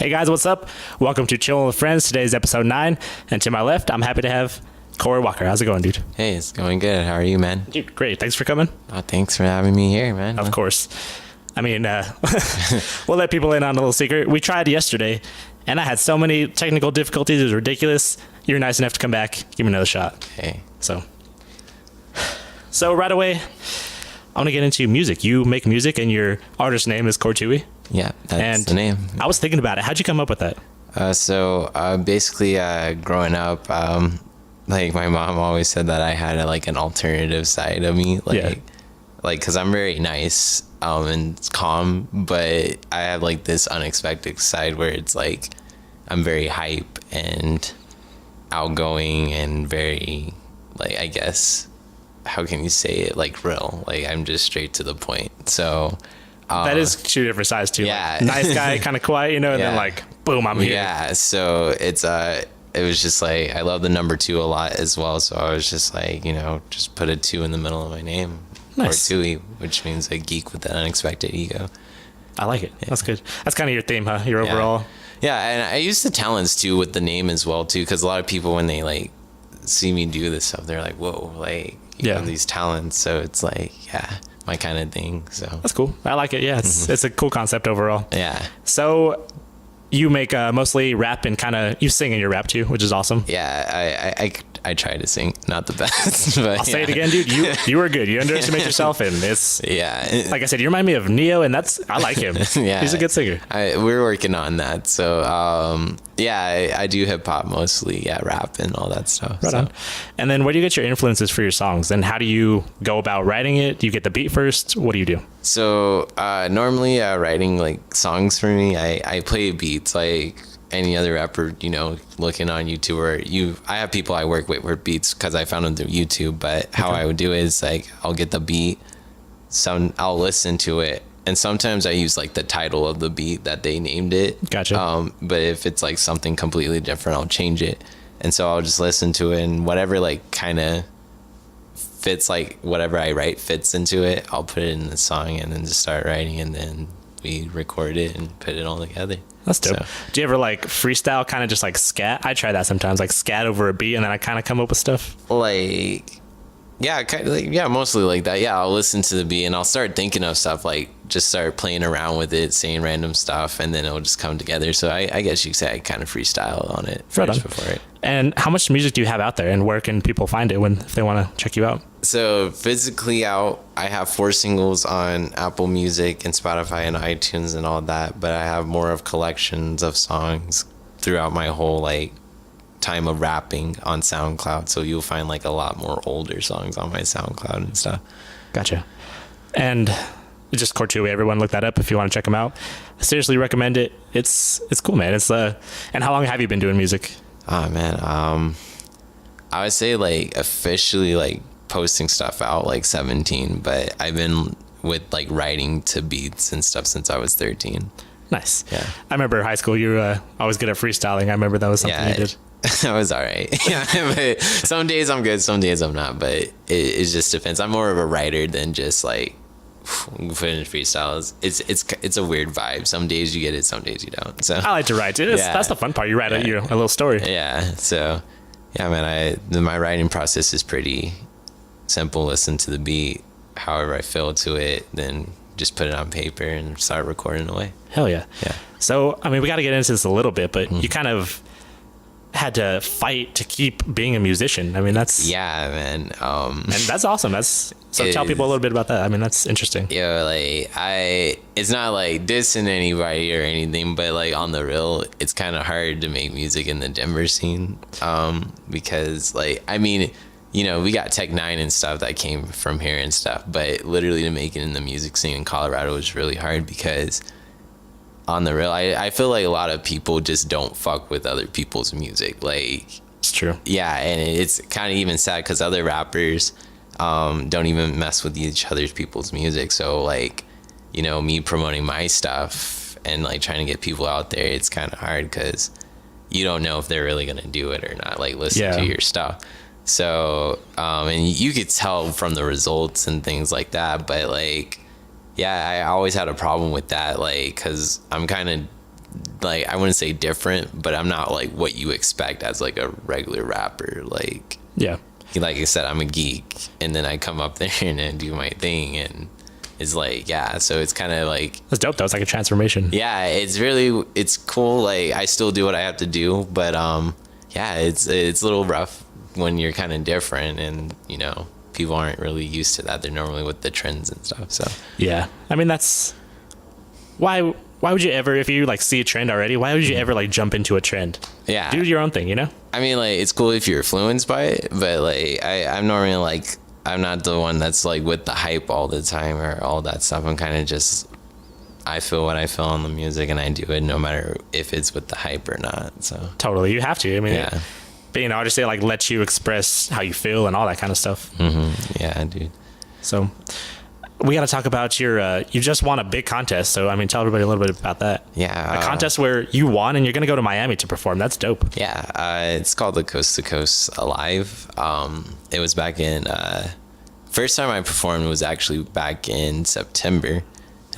Hey guys, what's up? Welcome to Chillin with Friends. Today's episode 9. And to my left, I'm happy to have Corey Walker. How's it going, dude? Hey, it's going good. How are you, man? Dude, great. Thanks for coming. Thanks for having me here, man. Of course. I mean, we'll let people in on a little secret. We tried yesterday, and I had so many technical difficulties. It was ridiculous. You were nice enough to come back, give me another shot. Hey. So right away, I want to get into music. You make music, and your artist name is Cortui. Yeah, that's And the name. I was thinking about it. How'd you come up with that? Basically, growing up, like my mom always said that I had an alternative side of me, because I'm very nice and calm, but I have this unexpected side where it's I'm very hype and outgoing and very I guess, how can you say it, real, I'm just straight to the point. So that is two different sides too. Yeah. Nice guy, kind of quiet, and then boom, I'm here. Yeah, so it was just I love the number 2 a lot as well, so I was just just put a 2 in the middle of my name. Nice. Or Tui, which means a geek with an unexpected ego. I like it. Yeah. That's good. That's kind of your theme, huh? Your overall. Yeah, and I use the talents too with the name as well too, because a lot of people when they see me do this stuff, they're like, whoa, you have these talents. So it's my kind of thing. So that's cool. I like it. Yeah, it's a cool concept overall. Yeah. So you make mostly rap and you sing in your rap too, which is awesome. Yeah, I try to sing, not the best. But I'll say it again, dude. You were good. You underestimate yourself, and it's like I said, you remind me of Neo, and I like him. Yeah, he's a good singer. We're working on that. So I do hip hop mostly. Yeah, rap and all that stuff. Right on. And then where do you get your influences for your songs? And how do you go about writing it? Do you get the beat first? What do you do? So normally writing songs for me, I play beats like any other rapper, looking on YouTube, or I have people I work with beats because I found them through YouTube. But how I would do it is I'll get the beat, I'll listen to it, and sometimes I use the title of the beat that they named it. Gotcha. But if it's something completely different, I'll change it, and so I'll just listen to it, and whatever kind of fits, whatever I write fits into it, I'll put it in the song and then just start writing, and then we record it and put it all together. That's dope. So, do you ever freestyle, kind of just scat? I try that sometimes, scat over a beat, and then I kind of come up with stuff. Mostly like that. Yeah, I'll listen to the beat and I'll start thinking of stuff, just start playing around with it, saying random stuff, and then it'll just come together. So I guess you could say I kind of freestyle on it first before it. And how much music do you have out there, and where can people find it if they want to check you out? So physically out, I have 4 singles on Apple Music and Spotify and iTunes and all that, but I have more of collections of songs throughout my whole time of rapping on SoundCloud. So you'll find a lot more older songs on my SoundCloud and stuff. Gotcha. And just Cortui, everyone look that up if you want to check them out. I seriously recommend it. It's cool, man. And how long have you been doing music? Oh man, I would say officially posting stuff out 17, but I've been with writing to beats and stuff since I was 13. Nice. Yeah. I remember high school, you were always good at freestyling. I remember that was something you did. I was all right. Yeah, but some days I'm good, some days I'm not, but it just depends. I'm more of a writer than just putting in freestyles. It's a weird vibe. Some days you get it, some days you don't. So I like to write too. That's the fun part. You write a little story. Yeah. So yeah, man, my writing process is pretty simple. Listen to the beat, however I feel to it, then just put it on paper and start recording away. Hell yeah. Yeah. So I mean, we got to get into this a little bit, but you kind of had to fight to keep being a musician. I mean, that's man. And that's awesome. Tell people a little bit about that. I mean, that's interesting. Yeah, it's not dissing anybody or anything, but on the real, it's kind of hard to make music in the Denver scene, because I mean, we got Tech 9 and stuff that came from here and stuff, but literally to make it in the music scene in Colorado was really hard because on the real, I feel a lot of people just don't fuck with other people's music. It's true. Yeah, and it's kind of even sad because other rappers don't even mess with each other's people's music. So me promoting my stuff and trying to get people out there, it's kind of hard because you don't know if they're really gonna do it or not. Listen to your stuff. So and you could tell from the results and things like that, but I always had a problem with that, because I'm kind of like, I wouldn't say different, but I'm not like what you expect as like a regular rapper. Like, Yeah. like I said, I'm a geek, and then I come up there and then do my thing, and it's like, yeah, so it's kind of like, That's dope though. It's like a transformation. yeah, it's cool. Like, I still do what I have to do, but yeah, it's a little rough when you're kind of different, and you know, people aren't really used to that. They're normally with the trends and stuff. So Yeah. I mean, that's why would you ever, if you like see a trend already, why would you ever like jump into a trend? yeah, Do your own thing, you know? I mean, like, it's cool if you're influenced by it, but like, I'm normally like, I'm not the one that's like with the hype all the time or all that stuff. I'm kind of just, I feel what I feel on the music, and I do it no matter if it's with the hype or not. So Totally. You have to. I mean, yeah, being an artist, it like lets you express how you feel and all that kind of stuff. yeah, dude. So we got to talk about you just won a big contest. So, I mean, tell everybody a little bit about that. Yeah, A contest where you won and you're going to go to Miami to perform. That's dope. yeah, it's called the Coast to Coast Alive. It was back in, first time I performed was actually back in September.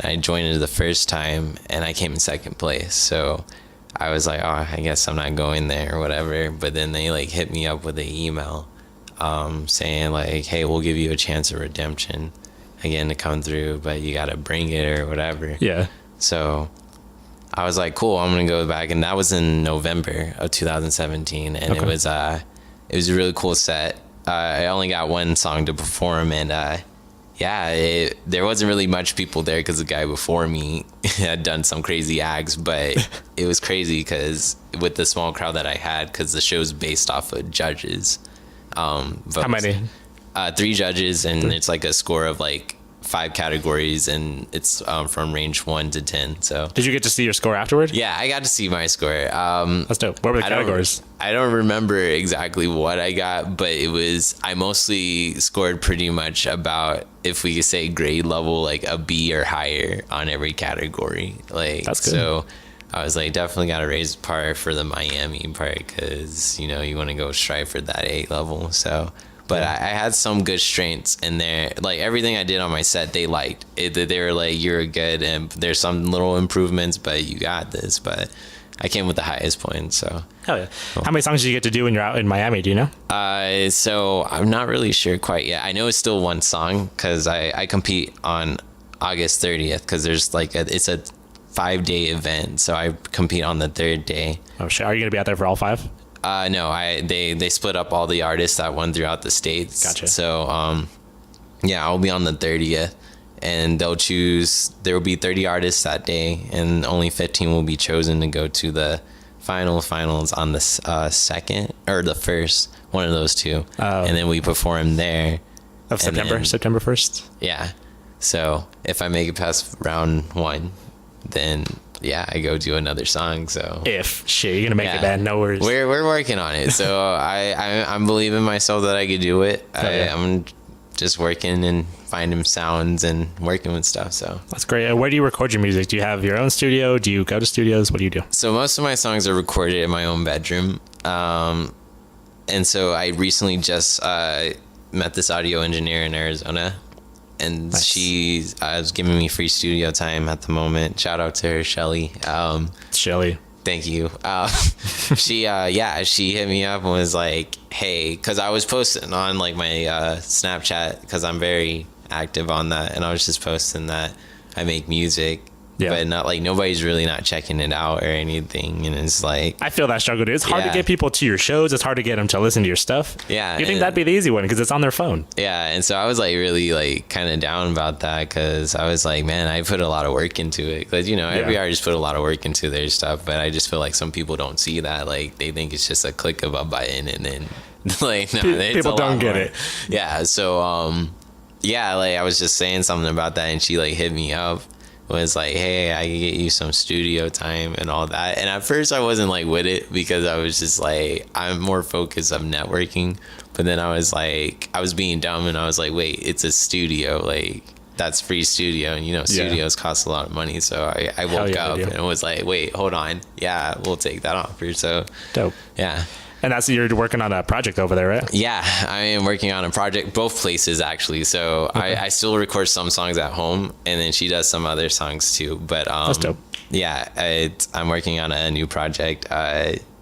And I joined it the first time, and I came in second place. So I was like, oh, I guess I'm not going there or whatever. But then they like hit me up with an email saying like, hey, we'll give you a chance of redemption again to come through, but you got to bring it or whatever. Yeah. So I was like, cool, I'm going to go back. And that was in November of 2017. And Okay. it was a really cool set. I only got one song to perform, and yeah, there wasn't really much people there because the guy before me had done some crazy acts, but it was crazy because with the small crowd that I had, because the show's based off of judges. Votes. How many? 3 judges, and it's like a score of like 5 categories, and it's from range 1 to 10. So Did you get to see your score afterward? yeah, I got to see my score. That's dope. What were the categories? I don't remember exactly what I got, but I mostly scored pretty much about, if we could say grade level, like a B or higher on every category. Like, That's good. So I was like, definitely got to raise the par for the Miami part, because, you know, you want to go strive for that A level. So, but I had some good strengths in there. Like, everything I did on my set, they liked it. They were like, you're good, and there's some little improvements, but you got this. But I came with the highest points, so. Hell yeah. How many songs did you get to do when you're out in Miami? Do you know? So I'm not really sure quite yet. I know it's still one song, because I compete on August 30th, because there's like it's a 5-day event, so I compete on the 3rd day. Oh shit. Are you going to be out there for all 5? No, they split up all the artists that won throughout the states. Gotcha. So yeah, I'll be on the 30th, and there will be 30 artists that day, and only 15 will be chosen to go to the finals on the 2nd or the 1st, one of those two. And then we perform there. Of September? then- September 1st? Yeah. So if I make it past round 1, then yeah, I go do another song. So If. Shit, you're going to make yeah. it, man. No worries. We're working on it. So I'm believing myself that I could do it. yeah. I'm just working and finding sounds and working with stuff. So That's great. Where do you record your music? Do you have your own studio? Do you go to studios? What do you do? most of my songs are recorded in my own bedroom. And so I recently just met this audio engineer in Arizona, and Nice. she's was giving me free studio time at the moment. Shout out to her, Shelly. Chilly. Thank you. She hit me up and was like, hey, because I was posting on like my Snapchat, because I'm very active on that, and I was just posting that I make music, Yeah. but not like nobody's really not checking it out or anything, and it's like, I feel that struggle, dude. It's hard to Yeah. get people to your shows. It's hard to get them to listen to your stuff. Yeah, You think and- that'd be the easy one because it's on their phone. yeah, and so I was like really like kind of down about that, because I was like, man, I put a lot of work into it, because you know every Yeah. artist put a lot of work into their stuff, but I just feel like some people don't see that. Like, they think it's just a click of a button, and then like no, it's People a lot don't get more. it. Yeah, so yeah, like I was just saying something about that, and she like hit me up, was like, hey, I can get you some studio time and all that. And at first I wasn't like with it, because I was just like, I'm more focused on networking. But then I was like, I was being dumb, and I was like, wait, it's a studio, like that's free studio, and you know studios cost a lot of money. So I woke yeah, up they do. and was like, wait, hold on, yeah, we'll take that offer. So Dope. yeah. And that's you're working on a project over there, right? Yeah, I am working on a project, both places actually. So I still record some songs at home, and then she does some other songs too. But That's dope. Yeah, I'm working on a new project.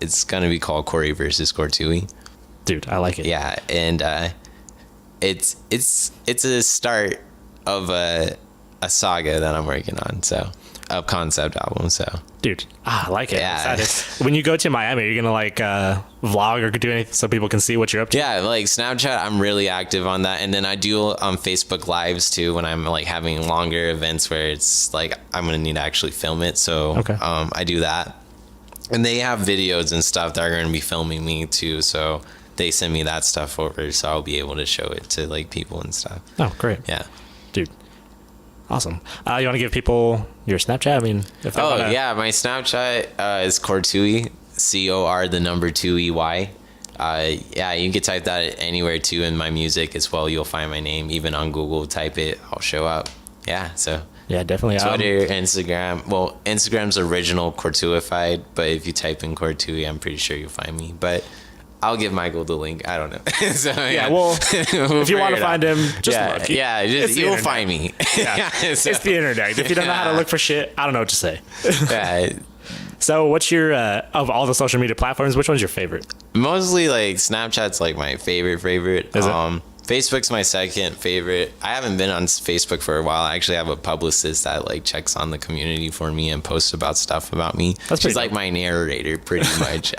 It's gonna be called Corey versus Cortui. Dude, I like it. Yeah, and it's a start of a saga that I'm working on. So a concept album. So Dude, I like it. Yeah. I'm excited. When you go to Miami, are you gonna like vlog or do anything so people can see what you're up to? yeah, like Snapchat, I'm really active on that, and then I do Facebook Lives too when I'm like having longer events where it's like I'm gonna need to actually film it. So Okay. I do that, and they have videos and stuff that are gonna be filming me too. So they send me that stuff over, so I'll be able to show it to like people and stuff. Oh, great. Yeah. Dude. Awesome. You want to give people your Snapchat? I mean, if they wanna... Yeah, my Snapchat is Cortui, COR2EY. Yeah, you can type that anywhere too in my music as well. You'll find my name. Even on Google, type it, I'll show up. Yeah, so Yeah, definitely. Twitter, Instagram. Well, Instagram's original Cortuified, but if you type in Cortui, I'm pretty sure you'll find me. But I'll give Michael the link. I don't know. So, yeah, well, if you want to find him, just yeah, look. Yeah, It's the you'll internet. find me. Yeah. So, It's the internet. If you don't know how to look for shit, I don't know what to say. yeah, So what's your, of all the social media platforms, which one's your favorite? mostly like Snapchat's like my favorite. Is it? Facebook's my second favorite. I haven't been on Facebook for a while. I actually have a publicist that like checks on the community for me and posts about stuff about me. That's She's pretty like dope. my narrator pretty much.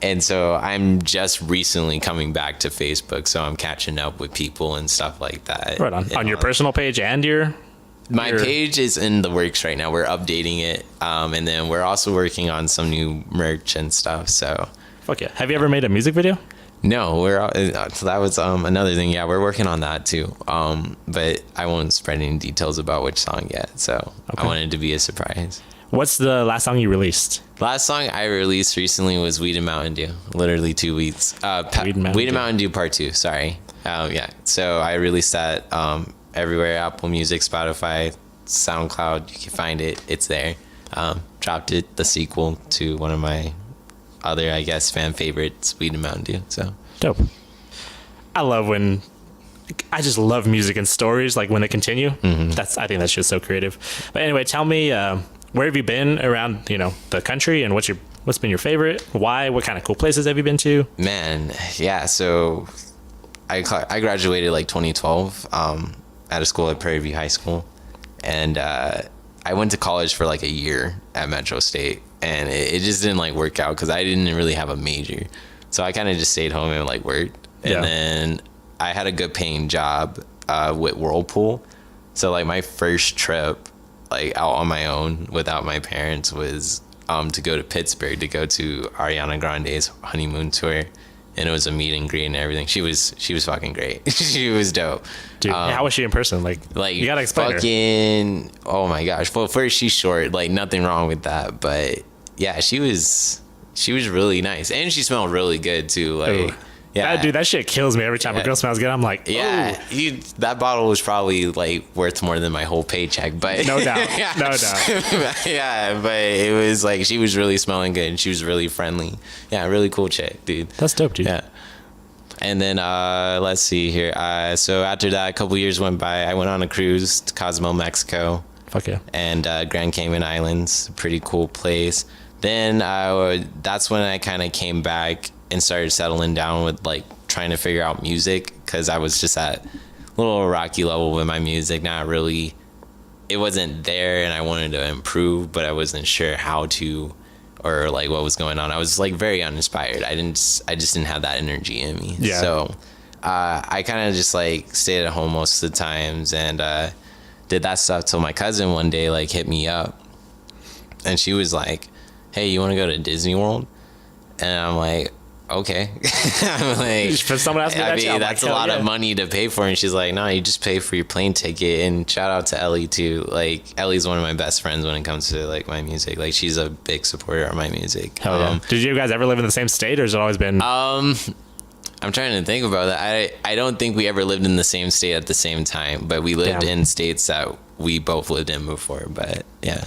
And so I'm just recently coming back to Facebook, so I'm catching up with people and stuff like that. Right on. And, On your personal page and your... my your- page is in the works right now. We're updating it, and then we're also working on some new merch and stuff. So Fuck yeah. Have you ever made a music video? no, so that was another thing. Yeah, we're working on that too. But I won't spread any details about which song yet. So I Okay. wanted it to be a surprise. What's the last song you released? Last song I released recently was Weed and Mountain Dew. Literally 2 weeks. Weed and Mountain Weed Dew. and Mountain Dew Part 2. Sorry. Yeah. So I released that everywhere: Apple Music, Spotify, SoundCloud. You can find it. It's there. Dropped it, the sequel to one of my other, I guess, fan favorites, Weed and Mountain Dew. So Dope. I love when... I just love music and stories, like when they continue. I think that's just so creative. But anyway, tell me, where have you been around, the country, and what's been your favorite? Why? What kind of cool places have you been to? man, yeah. So I graduated like 2012 out of school at Prairie View High School, and I went to college for like a year at Metro State, and it just didn't like work out because I didn't really have a major, so I kind of just stayed home and like worked, and Yeah. then I had a good paying job with Whirlpool, so like my first trip like out on my own without my parents was to go to Pittsburgh to go to Ariana Grande's honeymoon tour, and it was a meet and greet and everything. She was fucking great. She was dope. Dude, how was she in person? Like you gotta explain her. fucking, oh my gosh. Well, first she's short, like nothing wrong with that, but yeah, she was really nice, and she smelled really good too. Like, Ooh. yeah, Dude, that shit kills me every time a girl smells good. I'm like, yeah, that bottle was probably like worth more than my whole paycheck, but No doubt. yeah. No doubt. Yeah, but it was like she was really smelling good and she was really friendly. Yeah, really cool chick, dude. That's dope, dude. Yeah. And then let's see here. So after that, a couple years went by. I went on a cruise to Cozumel, Mexico, Fuck yeah. and Grand Cayman Islands, pretty cool place. Then that's when I kind of came back and started settling down with like trying to figure out music, because I was just at a little rocky level with my music. Not really, it wasn't there, and I wanted to improve, but I wasn't sure how to, or like what was going on. I was like very uninspired. I just didn't have that energy in me. Yeah. So I kind of just like stayed at home most of the times, and did that stuff till my cousin one day like hit me up, and she was like, "Hey, you want to go to Disney World?" And I'm like, okay. I'm like, For someone else to do that I shit, mean, I'm that's like, a hell lot yeah. of money to pay for. And she's like, no, you just pay for your plane ticket. And shout out to Ellie too. Like, Ellie's one of my best friends when it comes to like my music. Like, she's a big supporter of my music. Hell yeah. Did you guys ever live in the same state, or has it always been? I'm trying to think about that. I don't think we ever lived in the same state at the same time, but we lived Damn. in states that we both lived in before. But yeah.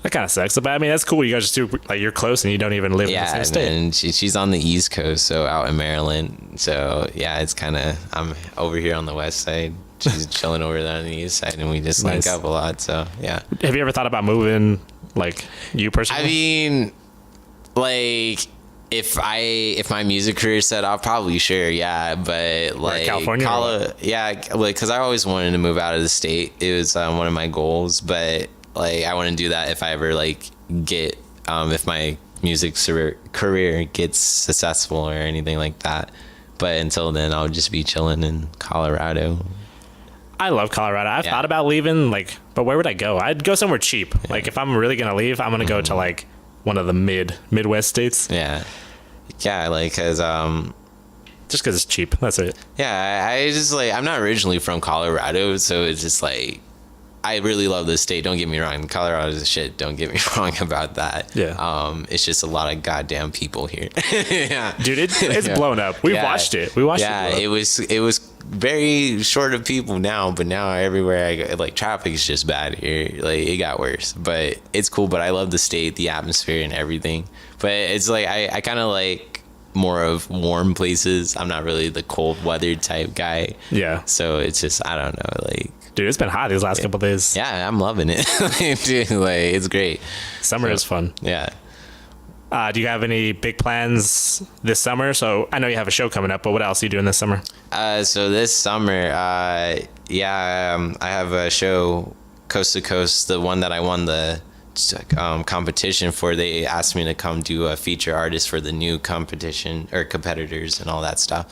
That kind of sucks. But I mean, that's cool. You guys just do, like, you're close and you don't even live in the same state. And she's on the East Coast, so out in Maryland. So yeah, it's kind of, I'm over here on the West Side. She's chilling over there on the East Side, and we just link up a lot. So yeah. Have you ever thought about moving, like, you personally? I mean, like, if my music career set off, probably sure, yeah. But like California, yeah, like, because I always wanted to move out of the state. It was one of my goals, but like I want to do that if I ever like get if my music career gets successful or anything like that. But until then, I'll just be chilling in Colorado. I love Colorado. I've thought about leaving, like, but where would I go? I'd go somewhere cheap. Yeah. Like, if I'm really gonna leave, I'm gonna go to like one of the Midwest states. Yeah, like, cause just because it's cheap. That's it. Yeah, I just like, I'm not originally from Colorado, so it's just like, I really love this state. Don't get me wrong. Colorado is shit. Don't get me wrong about that. Yeah. It's just a lot of goddamn people here. Yeah. Dude, it's blown up. We watched it. Yeah, it was very short of people now, but now everywhere I go, like, traffic is just bad here. Like, it got worse, but it's cool. But I love the state, the atmosphere, and everything. But it's like I kind of like more of warm places. I'm not really the cold weather type guy. Yeah. So it's just, I don't know, like. Dude, it's been hot these last couple of days. Yeah, I'm loving it. Dude, like, it's great. Summer is fun. Yeah. Do you have any big plans this summer? So I know you have a show coming up, but what else are you doing this summer? So this summer, I have a show, Coast to Coast, the one that I won the competition for. They asked me to come do a feature artist for the new competition or competitors and all that stuff.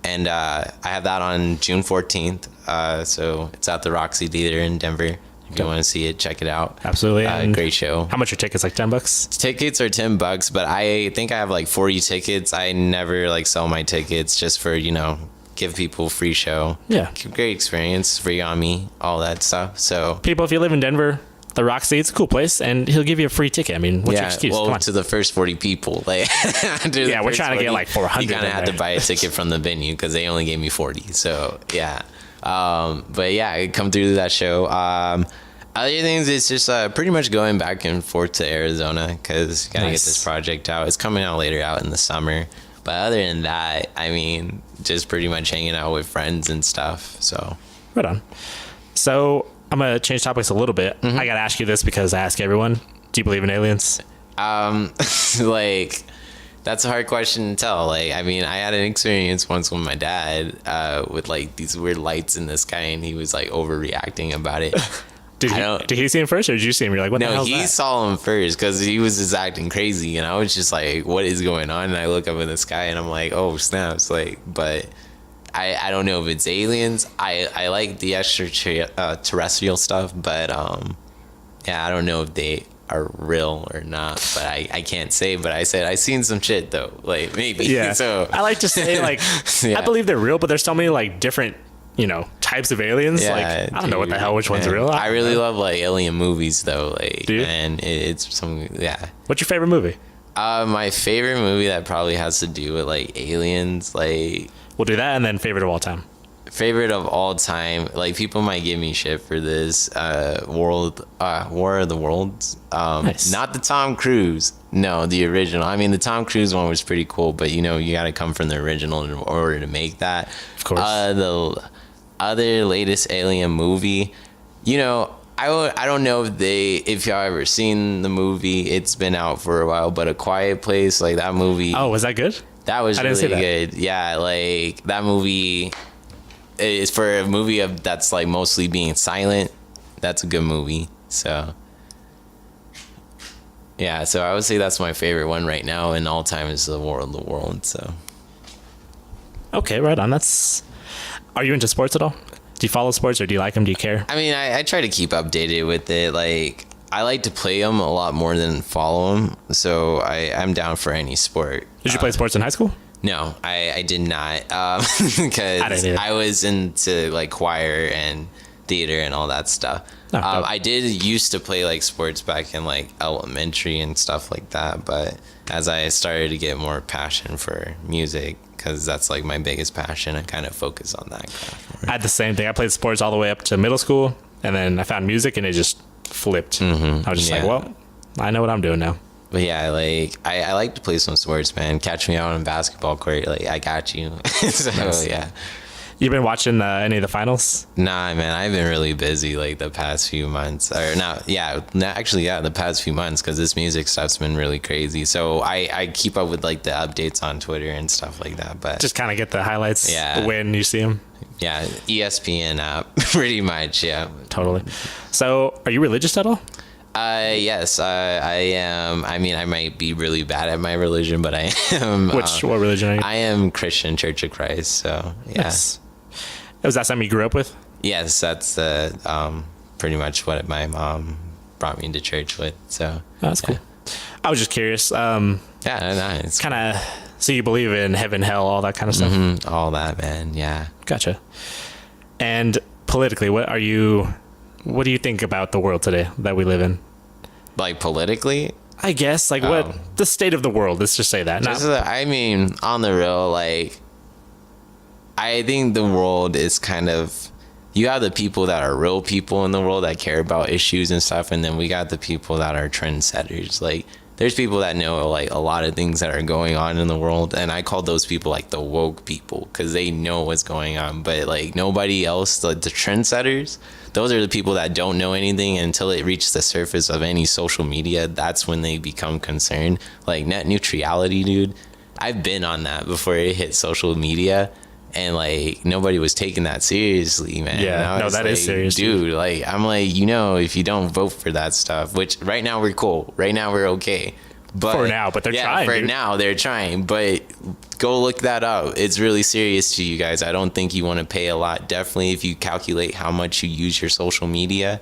And I have that on June 14th. So it's at the Roxy Theater in Denver. If you want to see it, check it out. Absolutely. Great show. How much are tickets? Like $10? Tickets are $10, but I think I have like 40 tickets. I never like sell my tickets just for, give people free show. Yeah. Great experience, free on me, all that stuff. So people, if you live in Denver, the Roxy, it's a cool place, and he'll give you a free ticket. I mean, what's your excuse? Well, to the first 40 people. Like, we're trying to get like 400. You kind of had to buy a ticket from the venue because they only gave me 40. So yeah. But yeah, come through that show. Other things, it's just pretty much going back and forth to Arizona because gotta get this project out. It's coming out later out in the summer. But other than that, I mean, just pretty much hanging out with friends and stuff. So right on. So I'm gonna change topics a little bit. I gotta ask you this because I ask everyone: do you believe in aliens? Like, that's a hard question to tell. Like, I mean, I had an experience once with my dad with like these weird lights in the sky, and he was like overreacting about it. Did he see him first, or did you see him? You're like, what the hell is that? No, he saw him first because he was just acting crazy, and I was just like, what is going on? And I look up in the sky, and I'm like, oh, snaps. Like, but I don't know if it's aliens. I like the extraterrestrial stuff, but yeah, I don't know if they are real or not, but I can't say. But I said I seen some shit though, like maybe. Yeah. So I like to say like I believe they're real, but there's so many like different types of aliens. Yeah, like I don't know what the hell which one's real. I really love like alien movies though. Like, do you? And it's some What's your favorite movie? My favorite movie that probably has to do with like aliens, like. We'll do that, and then favorite of all time. Favorite of all time, like people might give me shit for this. War of the Worlds. Nice. Not the Tom Cruise. No, the original. I mean, the Tom Cruise one was pretty cool, but you got to come from the original in order to make that. Of course. The other latest alien movie, I don't know if y'all ever seen the movie. It's been out for a while, but A Quiet Place, like that movie. Oh, was that good? That was really good. Yeah, like that movie is for a movie that's like mostly being silent. That's a good movie. So yeah, so I would say that's my favorite one right now and all time is the War of the World. So okay, right on. Are you into sports at all? Do you follow sports or do you like them? Do you care? I mean, I try to keep updated with it. Like, I like to play them a lot more than follow them. So I'm down for any sport. Did you play sports in high school? No, I did not. Because I was into like choir and theater and all that stuff. I did used to play like sports back in like elementary and stuff like that. But as I started to get more passion for music, because that's like my biggest passion, I kind of focus on that craft more. I had the same thing. I played sports all the way up to middle school, and then I found music, and it just flipped. I was just like, well, I know what I'm doing now. But yeah, like I like to play some sports, man. Catch me out on a basketball court, like I got you. So Nice. yeah. You been watching any of the finals? Nah, man, I've been really busy like the past few months. Or not, yeah, actually, yeah, the past few months because this music stuff's been really crazy. So I keep up with like the updates on Twitter and stuff like that. But Just kind of get the highlights Yeah. when you see them. yeah, ESPN app, pretty much, yeah. Totally. So, are you religious at all? Yes, I am. I mean, I might be really bad at my religion, but I am. What religion are you? I am Christian, Church of Christ. So yeah. Yes. Was that something you grew up with? Yes, that's the pretty much what my mom brought me into church with. So Oh, that's cool. I was just curious. yeah, no, it's Kind of. So you believe in heaven, hell, all that kind of stuff? all that, man. Yeah. Gotcha. And politically, what do you think about the world today that we live in? Like politically, I guess what the state of the world. Let's just say that. I mean, on the real, like, I think the world is kind of, you have the people that are real people in the world that care about issues and stuff, and then we got the people that are trendsetters. Like, there's people that know like a lot of things that are going on in the world, and I call those people like the woke people because they know what's going on. But like nobody else, like the trendsetters, those are the people that don't know anything until it reaches the surface of any social media. That's when they become concerned. Like net neutrality, dude. I've been on that before it hit social media. And like nobody was taking that seriously, man. Yeah, no, that is serious, dude. Like I'm like, if you don't vote for that stuff, which right now we're cool, right now we're okay. But For now, but they're trying, For dude. now, they're trying. But go look that up. It's really serious to you guys. I don't think you want to pay a lot. Definitely, if you calculate how much you use your social media,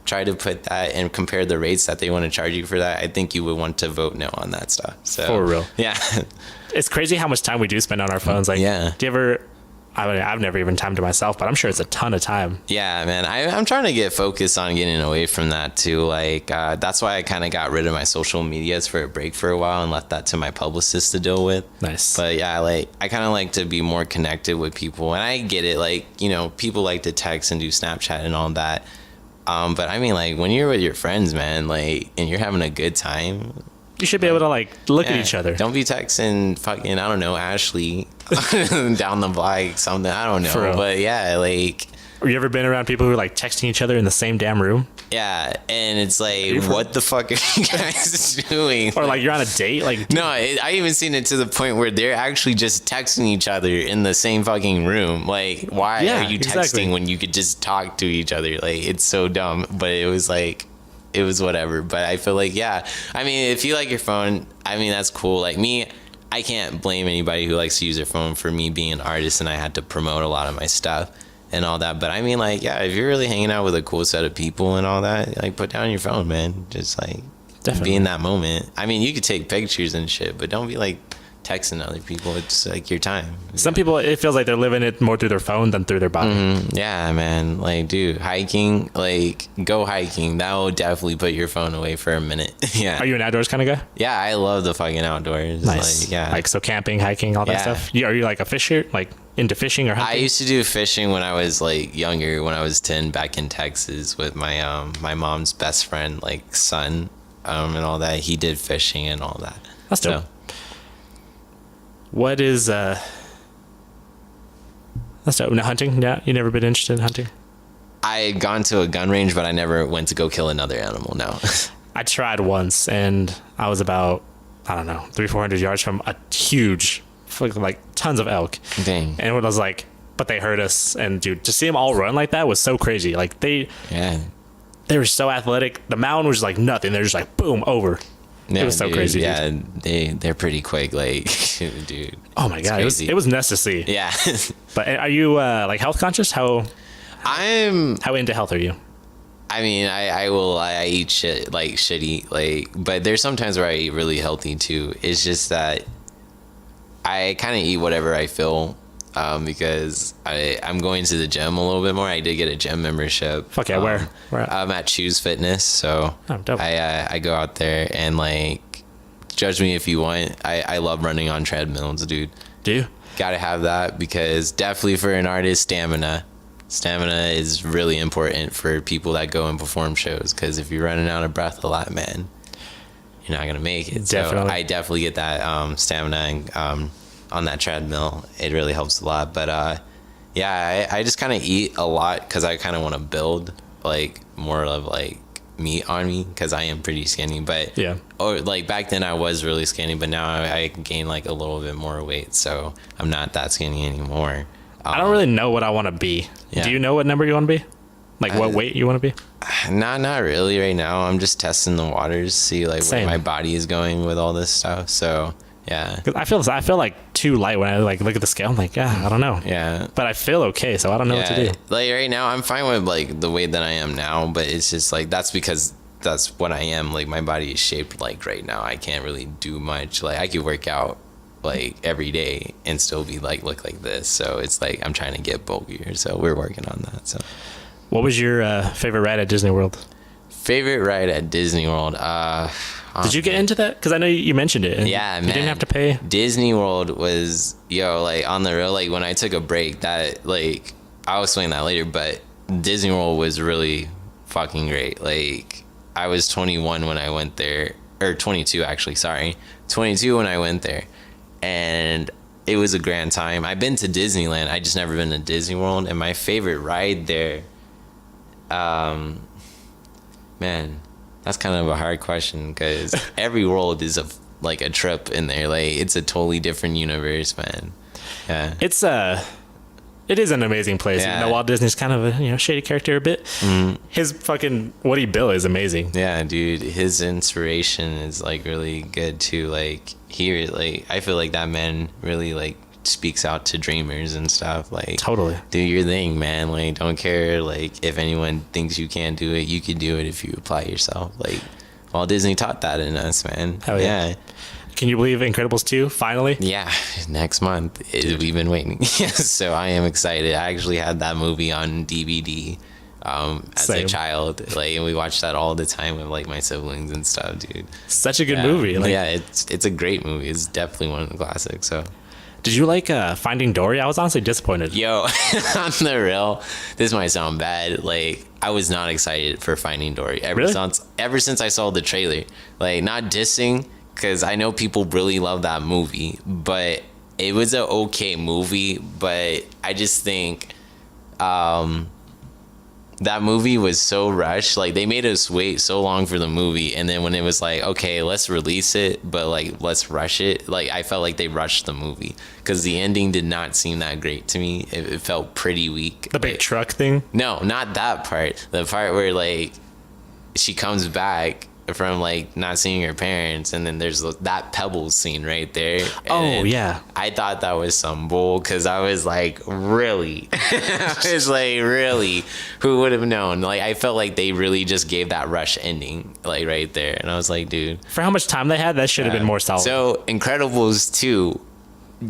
try to put that and compare the rates that they want to charge you for that. I think you would want to vote no on that stuff. So For real. yeah. It's crazy how much time we do spend on our phones. Like, Yeah. do you ever? I mean, I've never even timed to myself, but I'm sure it's a ton of time. Yeah, man. I'm trying to get focused on getting away from that too. Like, that's why I kind of got rid of my social medias for a break for a while and left that to my publicist to deal with. Nice. But yeah, like, I kind of like to be more connected with people. And I get it. Like, people like to text and do Snapchat and all that. But I mean, like, when you're with your friends, man, like, and you're having a good time, You should be able to like look at yeah, each other. Don't be texting fucking, I don't know, Ashley down the block, something. I don't For know. real. But yeah, like, Have you ever been around people who are like texting each other in the same damn room? yeah. And it's like, what the fuck are you guys doing? Or like you're on a date? Like, No, I even seen it to the point where they're actually just texting each other in the same fucking room. Like, why Yeah, are you texting exactly. when you could just talk to each other? Like, it's so dumb. But it was like, it was whatever. But I feel like, yeah. I mean, if you like your phone, I mean, that's cool. Like me, I can't blame anybody who likes to use their phone for me being an artist and I had to promote a lot of my stuff and all that. But I mean, like, yeah, if you're really hanging out with a cool set of people and all that, like, put down your phone, man. Just like Definitely. be in that moment. I mean, you could take pictures and shit, but don't be like texting other people. It's like your time. some people, it feels like they're living it more through their phone than through their body. Yeah, man. Like, dude, hiking, like, go hiking. That will definitely put your phone away for a minute. Yeah. Are you an outdoors kind of guy? Yeah, I love the fucking outdoors. Nice. Like, yeah. Like, so camping, hiking, all that Yeah. stuff. Are you like a fisher? Like into fishing or I hunting? used to do fishing when I was like younger, when I was 10, back in Texas with my my mom's best friend, like son, and all that. He did fishing and all that. That's dope. What is that's dope. No, hunting? Yeah, you never been interested in hunting? I had gone to a gun range, but I never went to go kill another animal. No. I tried once, and I was about, I don't know, 300-400 yards from a huge, like tons of elk. Dang. And it was like, but they heard us, and dude, to see them all run like that was so crazy. Like they Yeah. were so athletic. The mound was like nothing. They're just like boom over. Yeah, It was so dude, crazy. Yeah, Dude. they're pretty quick, like, dude. Oh my It's god, crazy. it was nice to see. Yeah. But are you like health conscious? How into health are you? I mean, I eat shit, like shitty, like, but there's sometimes where I eat really healthy too. It's just that I kind of eat whatever I feel, because I'm going to the gym a little bit more. I did get a gym membership. Fuck yeah, where at? I'm at Choose Fitness, so Oh, dope. I go out there and, like, judge me if you want. I love running on treadmills, dude. Do you? Gotta have that, because definitely for an artist, stamina is really important for people that go and perform shows, because if you're running out of breath a lot, man, you're not gonna make it. Definitely. So I definitely get that stamina and on that treadmill. It really helps a lot. But yeah, I just kind of eat a lot because I kind of want to build like more of like meat on me because I am pretty skinny. But yeah, or like back then I was really skinny, but now I gained like a little bit more weight, so I'm not that skinny anymore. I don't really know what I want to be. Yeah. Do you know what number you want to be? Like what weight you want to be? Not really right now. I'm just testing the waters, see like Same. where my body is going with all this stuff. So yeah. 'Cause I feel like too light when I like look at the scale. I'm like, I don't know. Yeah. But I feel okay, so I don't know what to do. Like right now, I'm fine with like the weight that I am now, but it's just like that's because that's what I am. Like my body is shaped like right now. I can't really do much. Like I could work out like every day and still be like look like this. So it's like I'm trying to get bulkier. So we're working on that. So What was your favorite ride at Disney World? favorite ride at Disney World? Did you get into that? Because I know you mentioned it. And Yeah, you man. didn't have to pay. Disney World was like on the real, like when I took a break, that like I'll explain that later, but Disney World was really fucking great. Like I was 21 when I went there, or 22 actually, sorry. 22 when I went there. And it was a grand time. I've been to Disneyland, I just never been to Disney World, and my favorite ride there, man, that's kind of a hard question because every world is like a trip in there. Like it's a totally different universe, man. Yeah. It is an amazing place. Yeah. Even though Walt Disney's kind of a shady character a bit. His fucking what he built is amazing. Yeah, dude, his inspiration is like really good too. Like here, like I feel like that man really like speaks out to dreamers and stuff. Like Totally. do your thing, man. Like don't care like if anyone thinks you can't do it, you can do it if you apply yourself. Like Walt Disney taught that in us, man. Hell yeah. Can you believe Incredibles 2 finally? Yeah, next month. We've been waiting. So I am excited. I actually had that movie on DVD as Same. a child. Like, and we watched that all the time with like my siblings and stuff, dude. Such a good movie. Like, yeah, it's a great movie. It's definitely one of the classics. So did you like Finding Dory? I was honestly disappointed. yo, on the real, this might sound bad. Like I was not excited for Finding Dory ever since I saw the trailer. Like not dissing, because I know people really love that movie, but it was an okay movie. But I just think that movie was so rushed. Like they made us wait so long for the movie, and then when it was like, okay, let's release it, but like let's rush it. Like I felt like they rushed the movie because the ending did not seem that great to me. It felt pretty weak. The big truck thing? No, not that part. The part where like she comes back from like not seeing her parents, and then there's that Pebbles scene right there. Oh yeah, I thought that was some bull because I was like, really? I was like, really? Who would have known? Like I felt like they really just gave that rush ending like right there, and I was like, dude, for how much time they had, that should have been more solid. So Incredibles 2,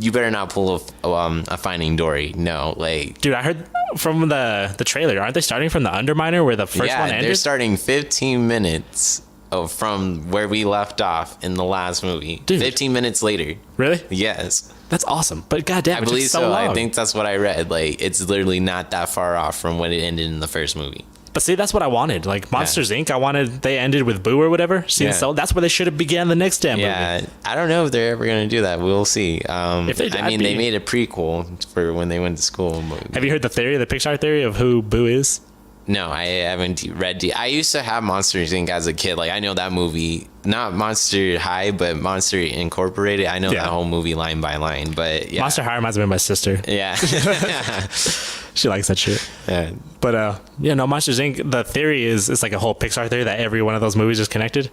you better not pull a Finding Dory. No, like, dude, I heard from the trailer, aren't they starting from the Underminer where the first one ended? They're starting 15 minutes from where we left off in the last movie. Dude. 15 minutes later. Really? Yes. That's awesome. But goddamn, I it believe took so. long. I think that's what I read. Like, it's literally not that far off from when it ended in the first movie. But see, that's what I wanted. Like Monsters Inc. I wanted they ended with Boo or whatever. See, so that's where they should have began the next damn movie. Yeah, I don't know if they're ever gonna do that. We'll see. If they, I mean, they made a prequel for when they went to school. But have you heard the Pixar theory of who Boo is? No, I haven't read. I used to have Monsters Inc. as a kid. Like I know that movie, not Monster High, but Monster Incorporated. I know that whole movie line by line. But yeah, Monster High reminds me of my sister. Yeah, she likes that shit. Yeah, but Monsters Inc. The theory is it's like a whole Pixar theory that every one of those movies is connected.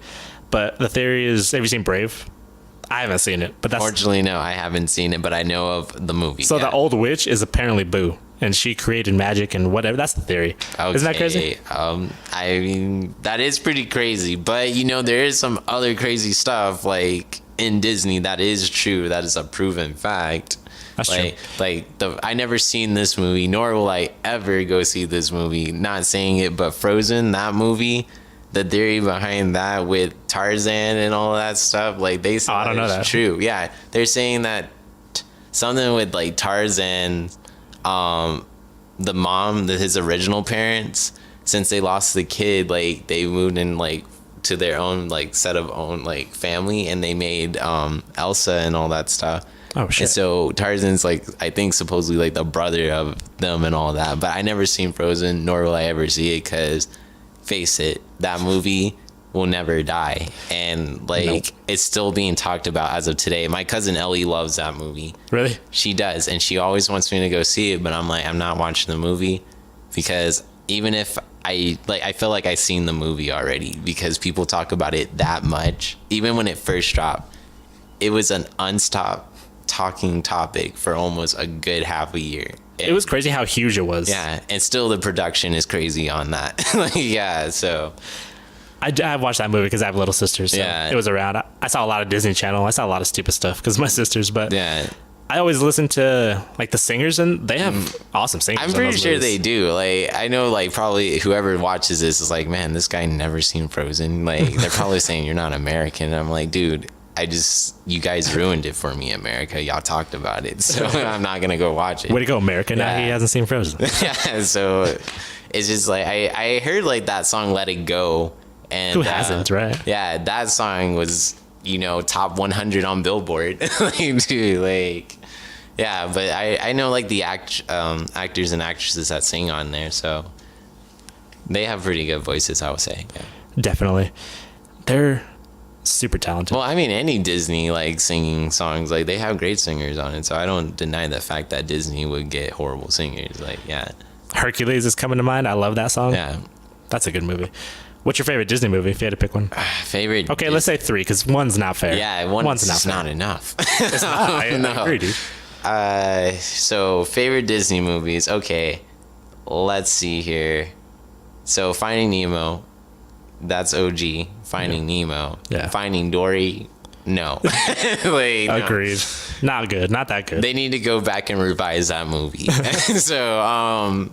But the theory is, have you seen Brave? I haven't seen it, but that's fortunately no, I haven't seen it, but I know of the movie. So the old witch is apparently Boo, and she created magic and whatever. That's the theory. Okay. Isn't that crazy? I mean, that is pretty crazy, but there is some other crazy stuff like in Disney that is true. That is a proven fact. That's true. I never seen this movie, nor will I ever go see this movie. Not saying it, but Frozen, that movie. The theory behind that with Tarzan and all that stuff, like they say, I don't know that. True. Yeah, they're saying that something with like Tarzan, the mom, his original parents, since they lost the kid, like they moved in like to their own like set of own like family, and they made Elsa and all that stuff. Oh shit! And so Tarzan's like, I think supposedly like the brother of them and all that. But I never seen Frozen, nor will I ever see it, because face it, that movie will never die, and like Nope. it's still being talked about as of today. My cousin Ellie loves that movie. Really? She does, and she always wants me to go see it, but I'm like, I'm not watching the movie, because even if I feel like I've seen the movie already, because people talk about it that much. Even when it first dropped, it was an unstopped talking topic for almost a good half a year. It was crazy how huge it was. Yeah, and still the production is crazy on that. Like, yeah, so I watched that movie because I have little sisters. So Yeah. it was around. I saw a lot of Disney Channel. I saw a lot of stupid stuff because my sisters. But yeah, I always listen to like the singers, and they have awesome singers. I'm in pretty those sure movies. they do. Like, I know, like, probably whoever watches this is like, man, this guy never seen Frozen. Like, they're probably saying you're not American. And I'm like, dude, you guys ruined it for me, America. Y'all talked about it, so I'm not gonna go watch it. Way to go, America! Now Yeah. he hasn't seen Frozen. Yeah, so it's just like I heard like that song "Let It Go," and Who hasn't, right? Yeah, that song was top 100 on Billboard. Like, dude, like, yeah, but I know like the actors and actresses that sing on there, so they have pretty good voices, I would say. Yeah. Definitely, they're super talented. Well, I mean, any Disney like singing songs, like they have great singers on it, so I don't deny the fact that Disney would get horrible singers. Like, yeah, Hercules is coming to mind. I love that song. yeah. That's a good movie. What's your favorite Disney movie if you had to pick one? Favorite? Okay, let's say 3 because one's not fair. Yeah, one's just fair. not enough. It's not. I agree, dude. So favorite Disney movies. Okay, let's see here. So Finding Nemo, that's OG. Finding Nemo. Yeah. Finding Dory, no. Like, no. Agreed. Not good. Not that good. They need to go back and revise that movie. So,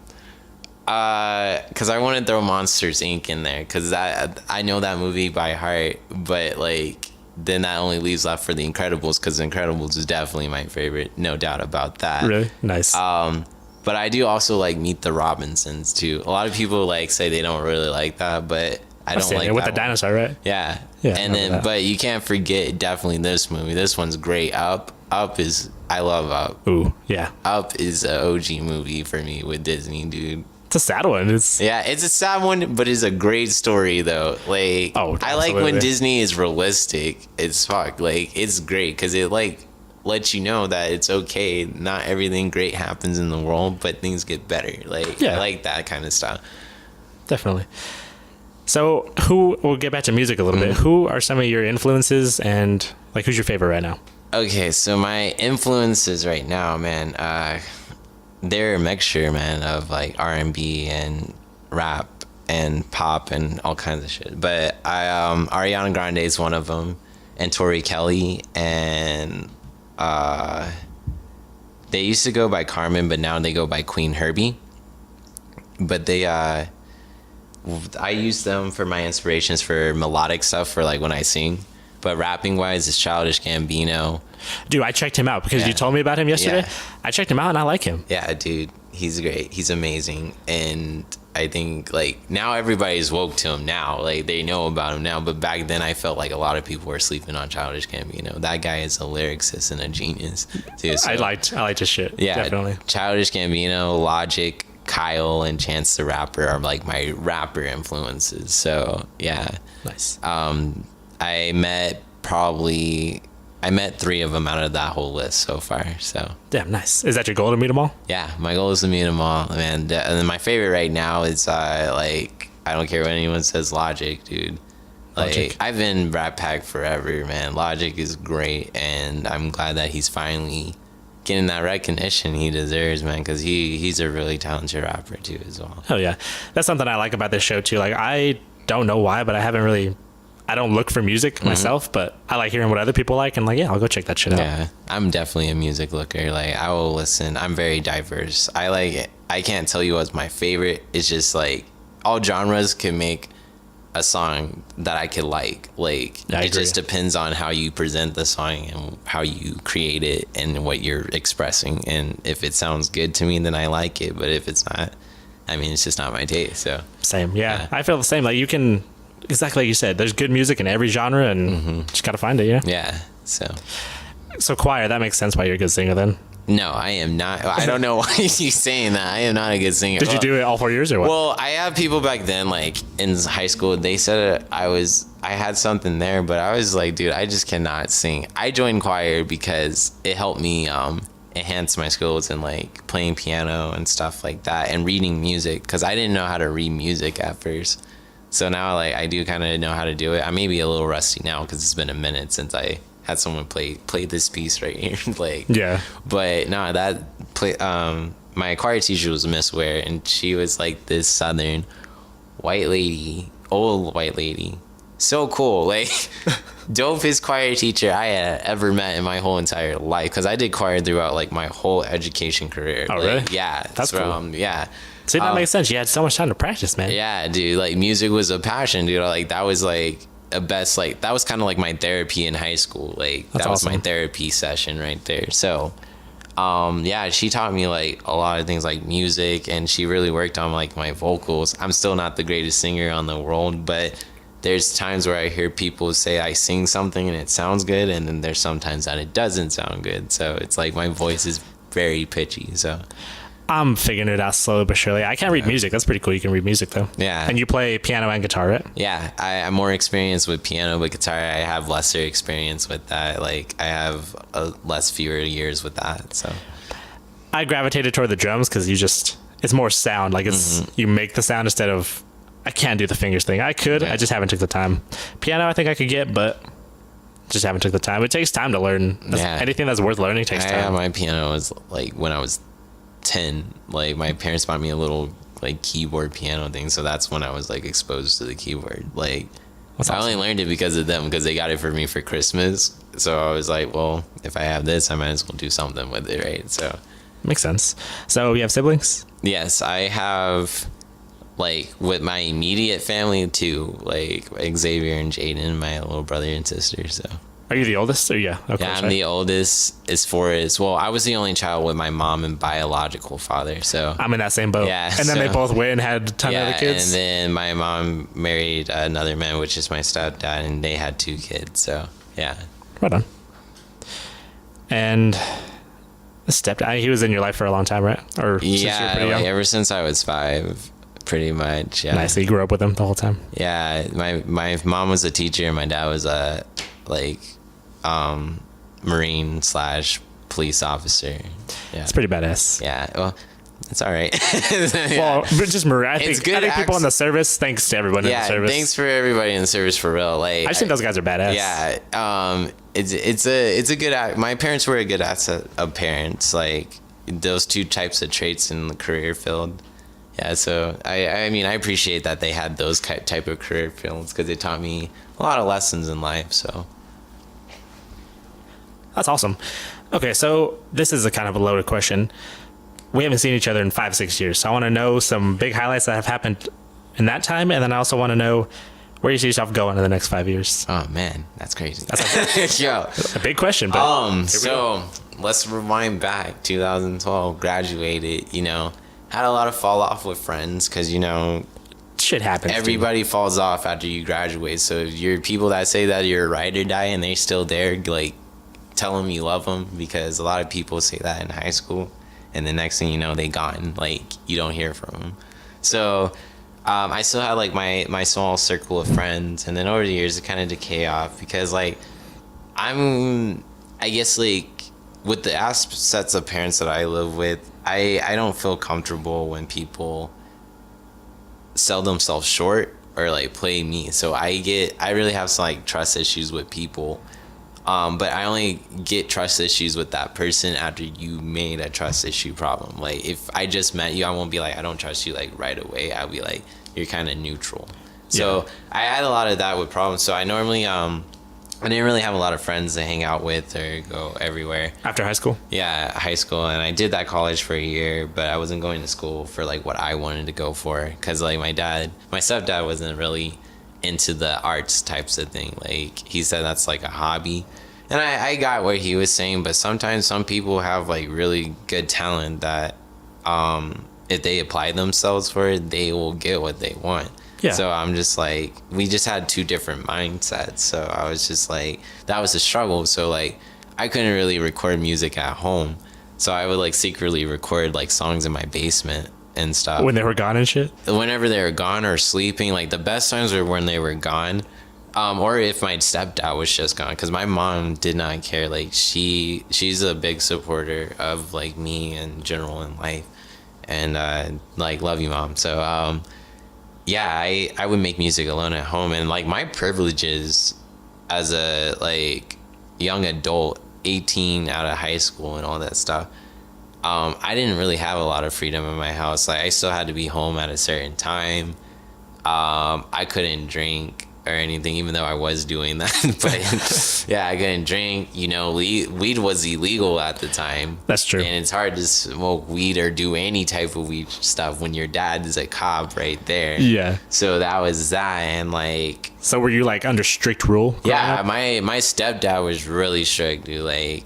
because I want to throw Monsters Inc. in there, because I know that movie by heart, but like then that only leaves left for The Incredibles, because The Incredibles is definitely my favorite, no doubt about that. Really? Nice. But I do also like Meet the Robinsons too. A lot of people like say they don't really like that, but I I've don't seen like it with that the one. dinosaur, right? Yeah. Yeah, I And remember then, that. but you can't forget definitely this movie. This one's great. I love Up. Ooh, yeah. Up is an OG movie for me with Disney, dude. It's a sad one. It's Yeah, it's a sad one, but it's a great story though. Like, Oh, I like when absolutely. Disney is realistic as fuck. Like, it's great because it like lets you know that it's okay. Not everything great happens in the world, but things get better. Like, Yeah. I like that kind of stuff. definitely. So, we'll get back to music a little Mm-hmm. bit. Who are some of your influences, and like who's your favorite right now? Okay, so my influences right now, man, they're a mixture, man, of like R&B and rap and pop and all kinds of shit. But Ariana Grande is one of them, and Tori Kelly, and they used to go by Carmen, but now they go by Queen Herbie. But I use them for my inspirations for melodic stuff, for like when I sing. But rapping wise, it's Childish Gambino. Dude, I checked him out because you Yeah. told me about him yesterday. Yeah. I checked him out and I like him. Yeah, dude, he's great. He's amazing. And I think like now everybody's woke to him now. Like they know about him now. But back then I felt like a lot of people were sleeping on Childish Gambino. That guy is a lyricist and a genius. Dude, so, I liked his shit. yeah, Definitely. Childish Gambino, Logic, Kyle, and Chance the Rapper are like my rapper influences. So yeah. Nice. I met 3 of them out of that whole list so far. So Damn, nice. Is that your goal to meet them all? yeah, my goal is to meet them all, man. And then my favorite right now is like I don't care what anyone says, Logic, dude. Like Logic. I've been Rat Pack forever, man. Logic is great, and I'm glad that he's finally getting that recognition he deserves, man. Because he's a really talented rapper too, as well. Hell yeah. That's something I like about this show too. Like I don't know why, but I don't look for music myself, but I like hearing what other people like, and like, yeah, I'll go check that shit out. Yeah, I'm definitely a music looker. Like I will listen. I'm very diverse. I like it. I can't tell you what's my favorite. It's just like all genres can make a song that I could like. Like I it agree. just depends on how you present the song and how you create it and what you're expressing. And if it sounds good to me, then I like it. But if it's not, I mean, it's just not my taste. So Same. Yeah. Yeah. I feel the same. Like you can exactly like you said, there's good music in every genre, and just gotta find it. Yeah. Yeah. So choir, that makes sense why you're a good singer then. No, I am not. I don't know why you're saying that. I am not a good singer. Did you do it all 4 years or what? Well, I have people back then, like in high school, they said I had something there, but I was like, dude, I just cannot sing. I joined choir because it helped me enhance my skills in like playing piano and stuff like that, and reading music, because I didn't know how to read music at first. So now, like, I do kind of know how to do it. I may be a little rusty now because it's been a minute since I had someone play this piece right here. Like, yeah. But no, my choir teacher was Miss Ware, and she was like this southern white lady, old white lady. So cool. Like, dopest choir teacher I had ever met in my whole entire life. Because I did choir throughout like my whole education career. Oh, like, really? Yeah. That's cool. Yeah. See, that makes sense. You had so much time to practice, man. Yeah, dude. Like, music was a passion, dude. Like, that was like a best, like, that was kind of like my therapy in high school. Like, That's that was awesome. my therapy session right there. So, yeah, she taught me like a lot of things like music, and she really worked on like my vocals. I'm still not the greatest singer on the world, but there's times where I hear people say I sing something and it sounds good, and then there's sometimes that it doesn't sound good. So it's like my voice is very pitchy. So I'm figuring it out slowly but surely. I can't read music. That's pretty cool. You can read music though. Yeah. And you play piano and guitar, right? yeah, I'm more experienced with piano, but guitar I have lesser experience with that. Like, I have fewer years with that. So I gravitated toward the drums because it's more sound. Like, it's you make the sound instead of, I can't do the fingers thing. I could, I just haven't took the time. Piano I think I could get, but just haven't took the time. It takes time to learn. Anything that's worth learning takes time. My piano was like when I was 10. Like, my parents bought me a little like keyboard piano thing, so that's when I was like exposed to the keyboard. Like, That's I only awesome. learned it because of them, because they got it for me for Christmas. So I was like, well, if I have this, I might as well do something with it, right? So Makes sense. So you have siblings? yes, I have, like, with my immediate family too, like Xavier and Jaden, my little brother and sister. So Are you the oldest? Or yeah, of yeah, course, I'm the oldest. As far as, well, I was the only child with my mom and biological father. So I'm in that same boat. Yeah, And then they so- both went and had a ton of yeah, other kids. and then my mom married another man, which is my stepdad, and they had 2 kids. So yeah. Right on. And the stepdad, he was in your life for a long time, right? Or since you were Yeah, pretty young? like, ever since I was 5, pretty much. Yeah. Nice. So you grew up with him the whole time. Yeah, my mom was a teacher, and my dad was a Marine / police officer. Yeah. It's pretty badass. Yeah. Well, it's all right. Well, but just Marie. I think good people in the service. Thanks to everyone in the Yeah. service. Thanks for everybody in the service, for real. Like, I just think those guys are badass. Yeah. It's a good. My parents were a good asset of parents. Like, those 2 types of traits in the career field. Yeah. So I mean, I appreciate that they had those type of career fields, because it taught me a lot of lessons in life. So That's awesome. Okay, so this is a kind of a loaded question. We haven't seen each other in 5-6 years, so I want to know some big highlights that have happened in that time, and then I also want to know where you see yourself going in the next 5 years. oh man, that's crazy. Yo, a big question, but So let's rewind back. 2012, graduated. Had a lot of fall off with friends, because shit happens. dude. everybody falls off after you graduate. So if you're people that say that you're a ride or die and they're still there, like, tell them you love them, because a lot of people say that in high school, and the next thing you know, they gone. Like, you don't hear from them. So I still had like my small circle of friends, and then over the years it kind of decay off, because like I guess like with the sets of parents that I live with, I don't feel comfortable when people sell themselves short or like play me. So I really have some like trust issues with people. But I only get trust issues with that person after you made a trust issue problem. Like, if I just met you, I won't be like, I don't trust you, like, right away. I'll be like, you're kind of neutral. So I had a lot of that with problems. So I normally, I didn't really have a lot of friends to hang out with or go everywhere. After high school? Yeah, high school. And I did that college for a year, but I wasn't going to school for like what I wanted to go for. Because like my stepdad wasn't really into the arts types of thing. Like, he said that's like a hobby, and I got what he was saying, but sometimes some people have like really good talent that if they apply themselves for it, they will get what they want. Yeah. So I'm just like, we just had two different mindsets. So I was just like, that was a struggle. So like, I couldn't really record music at home. So I would like secretly record like songs in my basement and stuff. When they were gone and shit? Whenever they were gone or sleeping, like the best times were when they were gone. Or if my stepdad was just gone, because my mom did not care. Like she's a big supporter of like me in general in life, and like love you, mom. So yeah, I would make music alone at home, and like my privileges as a like young adult, 18 out of high school and all that stuff. I didn't really have a lot of freedom in my house. Like I still had to be home at a certain time. I couldn't drink or anything, even though I was doing that. But yeah, I couldn't drink. You know, weed was illegal at the time. That's true. And it's hard to smoke weed or do any type of weed stuff when your dad is a cop right there. Yeah. So that was that, and like. So were you like under strict rule? Yeah, my stepdad was really strict, dude. Like,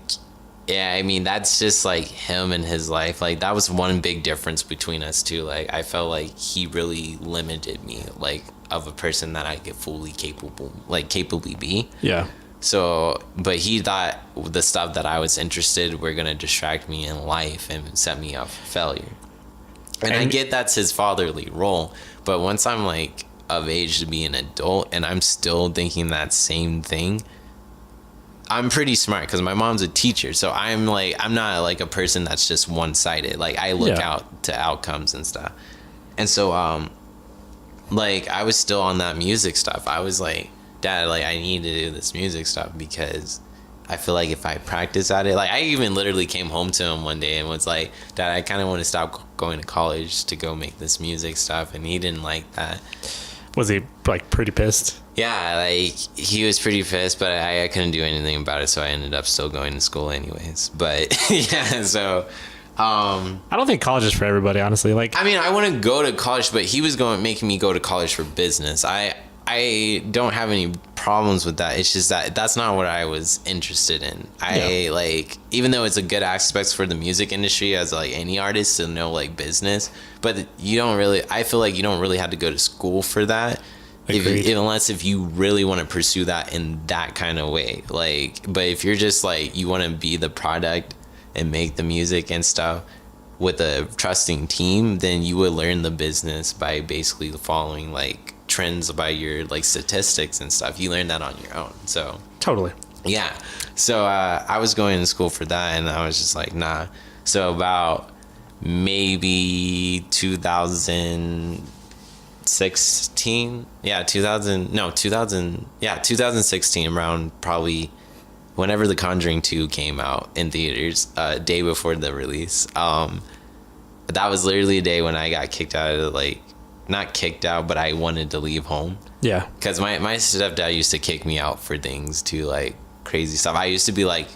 yeah, I mean that's just like him and his life. Like that was one big difference between us too. Like I felt like he really limited me, like of a person that I could fully capably be. Yeah. So, but he thought the stuff that I was interested were gonna distract me in life and set me up for failure. And I get that's his fatherly role, but once I'm like of age to be an adult and I'm still thinking that same thing, I'm pretty smart because my mom's a teacher. So I'm not like a person that's just one-sided. Like I look out to outcomes and stuff. And so, like I was still on that music stuff. I was like, Dad, like I need to do this music stuff because I feel like if I practice at it, like I even literally came home to him one day and was like, Dad, I kind of want to stop going to college to go make this music stuff. And he didn't like that. Was he like pretty pissed? Yeah, like he was pretty pissed, but I couldn't do anything about it, so I ended up still going to school anyways. But yeah, so I don't think college is for everybody, honestly. Like I mean, I want to go to college, but he was making me go to college for business. I don't have any problems with that. It's just that that's not what I was interested in. Like, even though it's a good aspect for the music industry as like any artist to know like business, but I feel like you don't really have to go to school for that. Unless if you really want to pursue that in that kind of way. Like, but if you're just like, you want to be the product and make the music and stuff with a trusting team, then you would learn the business by basically following like trends by your like statistics and stuff. You learn that on your own. So totally. Yeah. So I was going to school for that and I was just like, nah. So about maybe 2016 around probably whenever The Conjuring 2 came out in theaters, day before the release. That was literally a day when I got kicked out of not kicked out, but I wanted to leave home. Yeah. Because my stepdad used to kick me out for things too, like crazy stuff. I used to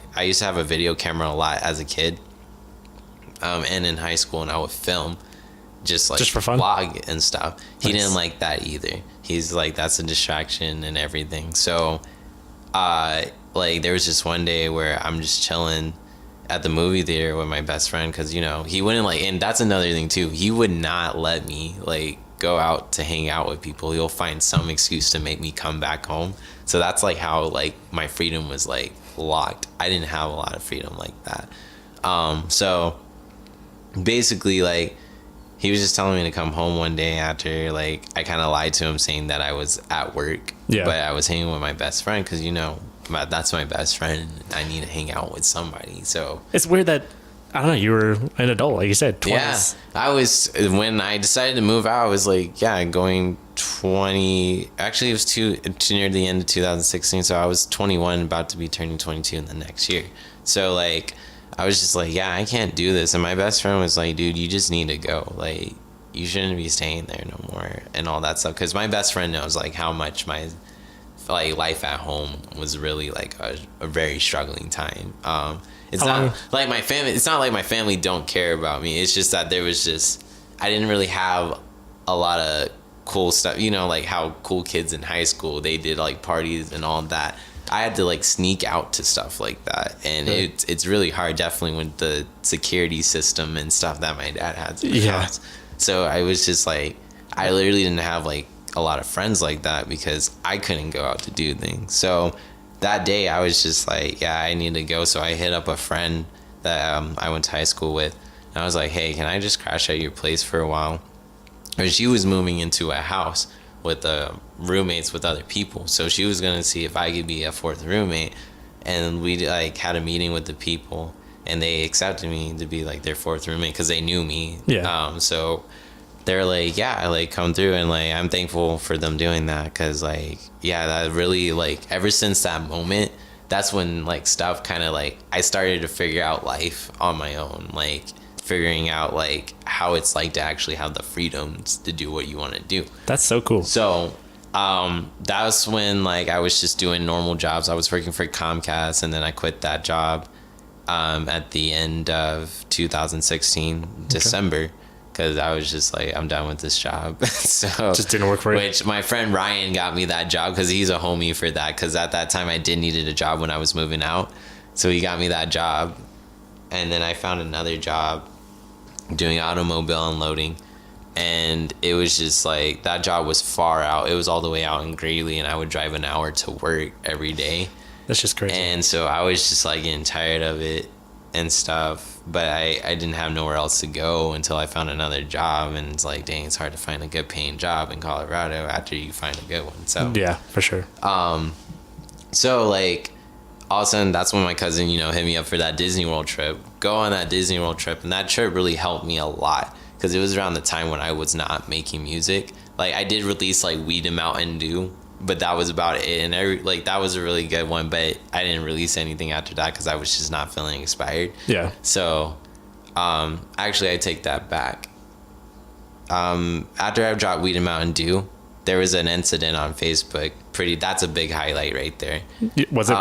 have a video camera a lot as a kid. And in high school, and I would film just for fun, vlog and stuff. He didn't like that either. He's like, that's a distraction and everything. So like there was just one day where I'm just chilling at the movie theater with my best friend, because he wouldn't and that's another thing too, he would not let me go out to hang out with people. He'll find some excuse to make me come back home. So that's how my freedom was locked. I didn't have a lot of freedom like that. So basically he was just telling me to come home one day after I kind of lied to him saying that I was at work. Yeah. But I was hanging with my best friend because that's my best friend. I need to hang out with somebody. So it's weird that I don't know, you were an adult, like you said, 20s. Yeah, I was, when I decided to move out, I was going 20, actually it was too near the end of 2016, so I was 21, about to be turning 22 in the next year. So I was just yeah, I can't do this. And my best friend was like, dude, you just need to go. You shouldn't be staying there no more and all that stuff. Because my best friend knows how much my life at home was really a very struggling time. It's not like my family. It's not like my family don't care about me. It's just that I didn't really have a lot of cool stuff. How cool kids in high school, they did parties and all that. I had to sneak out to stuff like that, and it's really hard, definitely with the security system and stuff that my dad had. Yeah. So I was just I literally didn't have a lot of friends like that because I couldn't go out to do things. So that day I was just like, yeah, I need to go. So I hit up a friend that I went to high school with. And I was like, hey, can I just crash at your place for a while? Or she was moving into a house with roommates with other people. So she was going to see if I could be a fourth roommate. And we like had a meeting with the people. And they accepted me to be like their fourth roommate because they knew me. Yeah. So they're like, yeah, like come through, and like I'm thankful for them doing that because like yeah, that really like ever since that moment, that's when like stuff kind of like I started to figure out life on my own, like figuring out like how it's like to actually have the freedoms to do what you want to do. That's so cool. So that was when like I was just doing normal jobs. I was working for Comcast, and then I quit that job at the end of 2016 December, because I was just like, I'm done with this job. So just didn't work for you. Which my friend Ryan got me that job because he's a homie for that, because at that time I did needed a job when I was moving out, so he got me that job. And then I found another job doing automobile unloading, and it was just like that job was far out. It was all the way out in Greeley, and I would drive an hour to work every day. That's just crazy. And so I was just like getting tired of it and stuff, but I didn't have nowhere else to go until I found another job. And it's like, dang, it's hard to find a good paying job in Colorado after you find a good one. So yeah, for sure. So like all of a sudden that's when my cousin, you know, hit me up for that Disney World trip. Go on that Disney World trip, and that trip really helped me a lot because it was around the time when I was not making music. Like I did release like Weed and Mountain Dew, but that was about it. And that was a really good one, but I didn't release anything after that because I was just not feeling inspired. Yeah. So actually I take that back. After I dropped Weed and Mountain Dew, there was an incident on Facebook. That's a big highlight right there. Was it?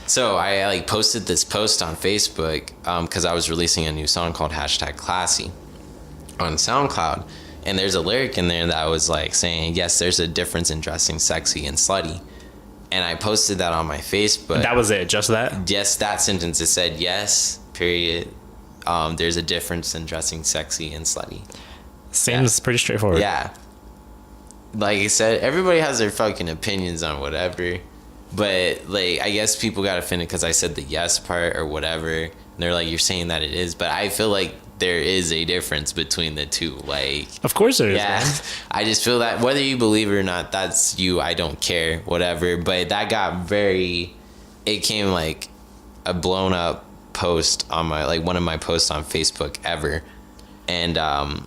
So I like posted this post on Facebook because I was releasing a new song called #Classy on SoundCloud. And there's a lyric in there that was like saying, yes, there's a difference in dressing sexy and slutty. And I posted that on my Facebook. That was it, just that? Yes, that sentence. It said, yes, period. There's a difference in dressing sexy and slutty. Seems pretty straightforward. Yeah. Like I said, everybody has their fucking opinions on whatever. But like, I guess people got offended because I said the yes part or whatever. And they're like, you're saying that it is. But I feel like there is a difference between the two. Like, of course there is. Yeah, man. I just feel that whether you believe it or not, that's you. I don't care, whatever. But that got it came like a blown up post on one of my posts on Facebook ever. And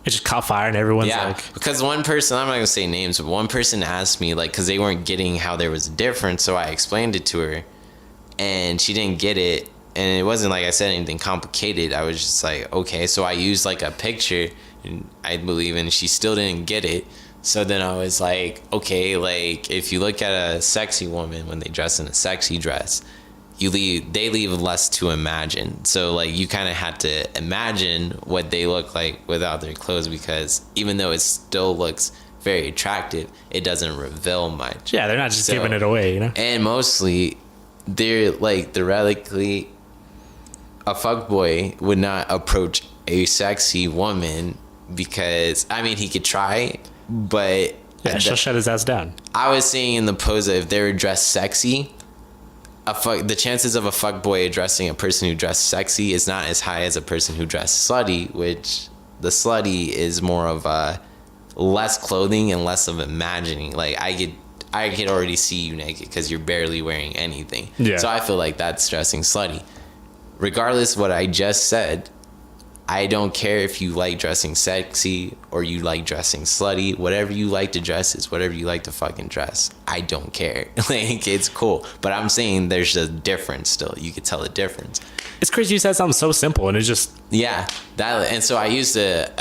it just caught fire, and everyone's like, because one person, I'm not gonna say names, but one person asked me like, because they weren't getting how there was a difference, so I explained it to her, and she didn't get it. And it wasn't like I said anything complicated. I was just like, okay. So I used like a picture, I believe, and she still didn't get it. So then I was like, okay, like if you look at a sexy woman when they dress in a sexy dress, they leave less to imagine. So like you kind of had to imagine what they look like without their clothes, because even though it still looks very attractive, it doesn't reveal much. Yeah, they're not just giving it away, you know? And mostly they're like theoretically, a fuckboy would not approach a sexy woman because, I mean, he could try, but yeah, she'll shut his ass down. I was saying in the pose that if they were dressed sexy, the chances of a fuckboy addressing a person who dressed sexy is not as high as a person who dressed slutty, which the slutty is more of a less clothing and less of imagining. Like I could already see you naked because you're barely wearing anything. Yeah. So I feel like that's dressing slutty. Regardless of what I just said, I don't care if you like dressing sexy or you like dressing slutty. Whatever you like to dress is whatever you like to fucking dress. I don't care. Like, it's cool. But I'm saying there's a difference still. You could tell the difference. It's crazy you said something so simple and it's just... Yeah. And so I used an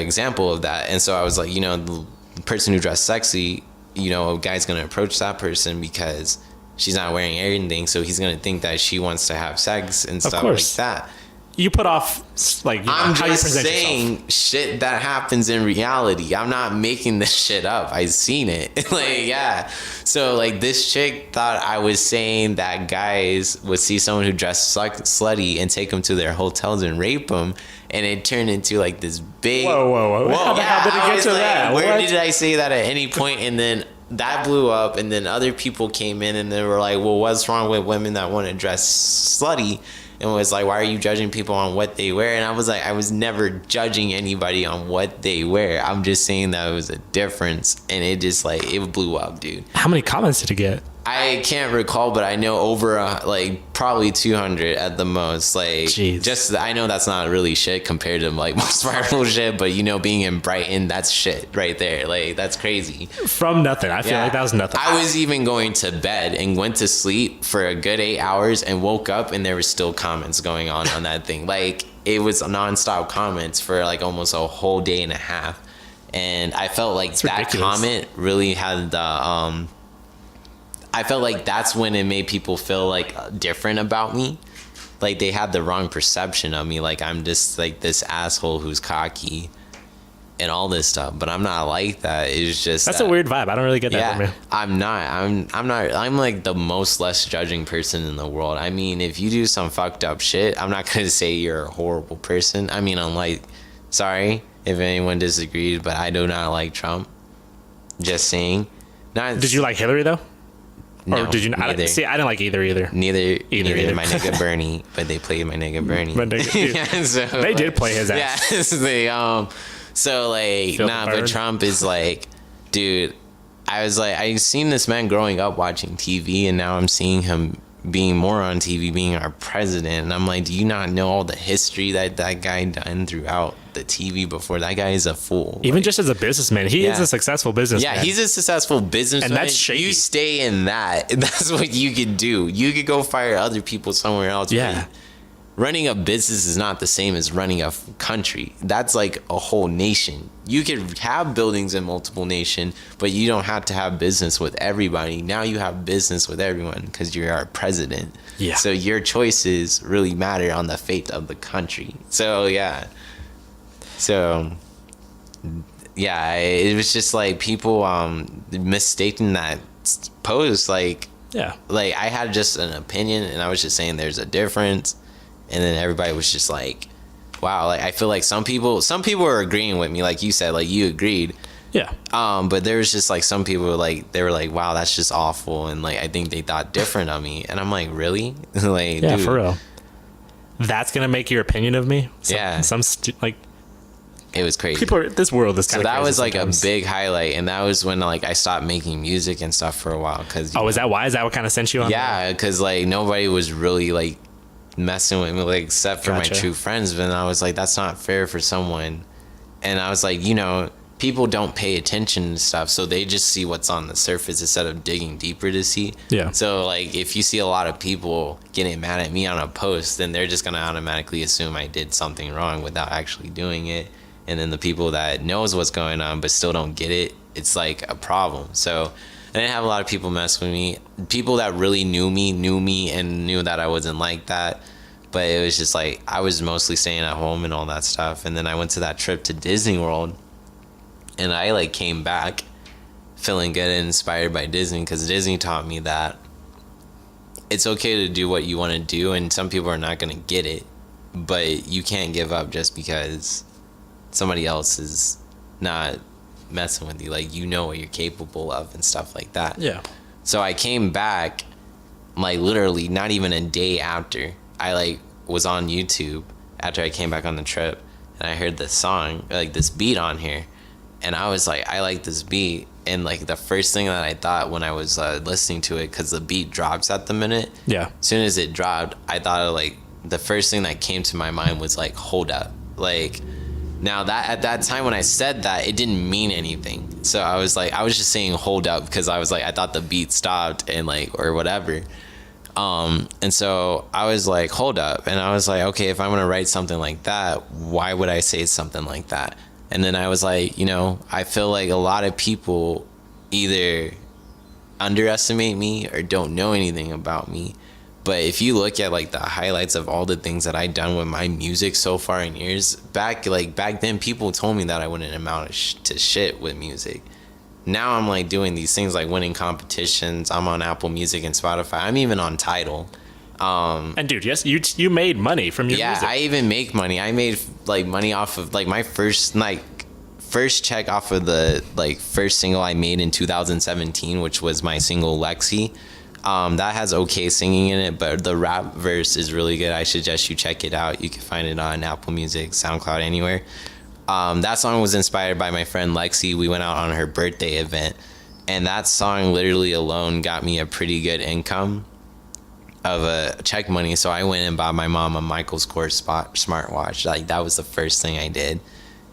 example of that. And so I was like, you know, the person who dressed sexy, you know, a guy's going to approach that person because she's not wearing anything, so he's going to think that she wants to have sex and stuff like that. you put off like I'm how you just present saying yourself. shit that happens in reality. I'm not making this shit up. I've seen it. Like, yeah. So like this chick thought I was saying that guys would see someone who dressed slutty and take them to their hotels and rape them, and it turned into like this big. Whoa! How the hell did it get to that? Where What? did I say that at any point? And then that blew up, and then other people came in and they were like, well, what's wrong with women that want to dress slutty? And was like, why are you judging people on what they wear? And I was like, I was never judging anybody on what they wear. I'm just saying that it was a difference, and it just like, it blew up, dude. How many comments did it get? I can't recall, but I know over like probably 200 at the most. Like, Jeez. just I know that's not really shit compared to like most viral shit, but you know, being in Brighton, that's shit right there. Like, that's crazy. From nothing. I feel like that was nothing. I was even going to bed and went to sleep for a good 8 hours and woke up and there were still comments going on that thing. Like, it was nonstop comments for like almost a whole day and a half, and I felt like It's that ridiculous. comment really had the I felt like that's when it made people feel like different about me. Like they had the wrong perception of me. Like I'm just like this asshole who's cocky and all this stuff. But I'm not like that. It's just That's a weird vibe. I don't really get that from you. I'm not. I'm like the most less judging person in the world. I mean, if you do some fucked up shit, I'm not gonna say you're a horrible person. I mean, I'm like, sorry if anyone disagreed, but I do not like Trump. Just saying. Not. Did you like Hillary though? No, Or did you not? neither. See, I didn't like either. Neither Either. my nigga Bernie, but they played my nigga Bernie. My nigga- dude. Yeah, so, They did play his ass. Yeah, so like, Feel the nah, burn? but Trump is like, dude, I was like, I've seen this man growing up watching TV, and now I'm seeing him being more on TV, being our president. And I'm like, do you not know all the history that guy done throughout the TV before? That guy is a fool. Even Like, just as a businessman, he is Yeah. a successful businessman. yeah, he's a successful businessman. And that's shaky. You stay in that. That's what you could do. You could go fire other people somewhere else. Yeah. But running a business is not the same as running a country. That's like a whole nation. You could have buildings in multiple nations, but you don't have to have business with everybody. Now you have business with everyone because you're our president. Yeah. So your choices really matter on the fate of the country. So yeah. So yeah, it was just like people mistaking that post like Yeah. I had just an opinion and I was just saying there's a difference, and then everybody was just like, wow, like I feel like some people are agreeing with me, like you said, like you agreed. Yeah. But there was just like some people like they were like, wow, that's just awful, and like I think they thought different of me, and I'm like, really? Like, Yeah, dude, for real. That's gonna make your opinion of me. Yeah. Like it was crazy. people. This world is So kind of. that was like a big highlight, and that was when like I stopped making music and stuff for a while. Cause Oh, is that why? Is that what kind of sent you on? yeah, because like nobody was really like messing with me, like except for Gotcha. my true friends. But I was like, that's not fair for someone. And I was like, you know, people don't pay attention to stuff, so they just see what's on the surface instead of digging deeper to see. Yeah. So like, if you see a lot of people getting mad at me on a post, then they're just gonna automatically assume I did something wrong without actually doing it. And then the people that knows what's going on but still don't get it, it's like a problem. So I didn't have a lot of people mess with me. People that really knew me and knew that I wasn't like that. But it was just like I was mostly staying at home and all that stuff. And then I went to that trip to Disney World, and I like came back feeling good and inspired by Disney, because Disney taught me that it's okay to do what you want to do, and some people are not going to get it, but you can't give up just because somebody else is not messing with you. Like, you know what you're capable of and stuff like that. Yeah. So I came back like literally not even a day after. I like was on YouTube after I came back on the trip, and I heard this song, like this beat on here, and I was like, I like this beat. And like the first thing that I thought when I was listening to it, because the beat drops at the minute, Yeah. as soon as it dropped, I thought of like the first thing that came to my mind was like, hold up. Like, now that at that time when I said that, it didn't mean anything. So I was like, I was just saying hold up because I was like, I thought the beat stopped and like, or whatever. And so I was like, hold up. And I was like, okay, if I'm going to write something like that, why would I say something like that? And then I was like, you know, I feel like a lot of people either underestimate me or don't know anything about me. But if you look at like the highlights of all the things that I've done with my music so far in years, back then, people told me that I wouldn't amount to shit with music. Now I'm like doing these things like winning competitions. I'm on Apple Music and Spotify. I'm even on Tidal. And dude, yes, you made money from your music. Yeah, I even make money. I made like money off of like my first check off of the like first single I made in 2017, which was my single Lexi. That has okay singing in it, but the rap verse is really good. I suggest you check it out. You can find it on Apple Music, SoundCloud, anywhere. That song was inspired by my friend Lexi. We went out on her birthday event, and that song literally alone got me a pretty good income of check money. So I went and bought my mom a Michael's Kors smartwatch. Like, that was the first thing I did.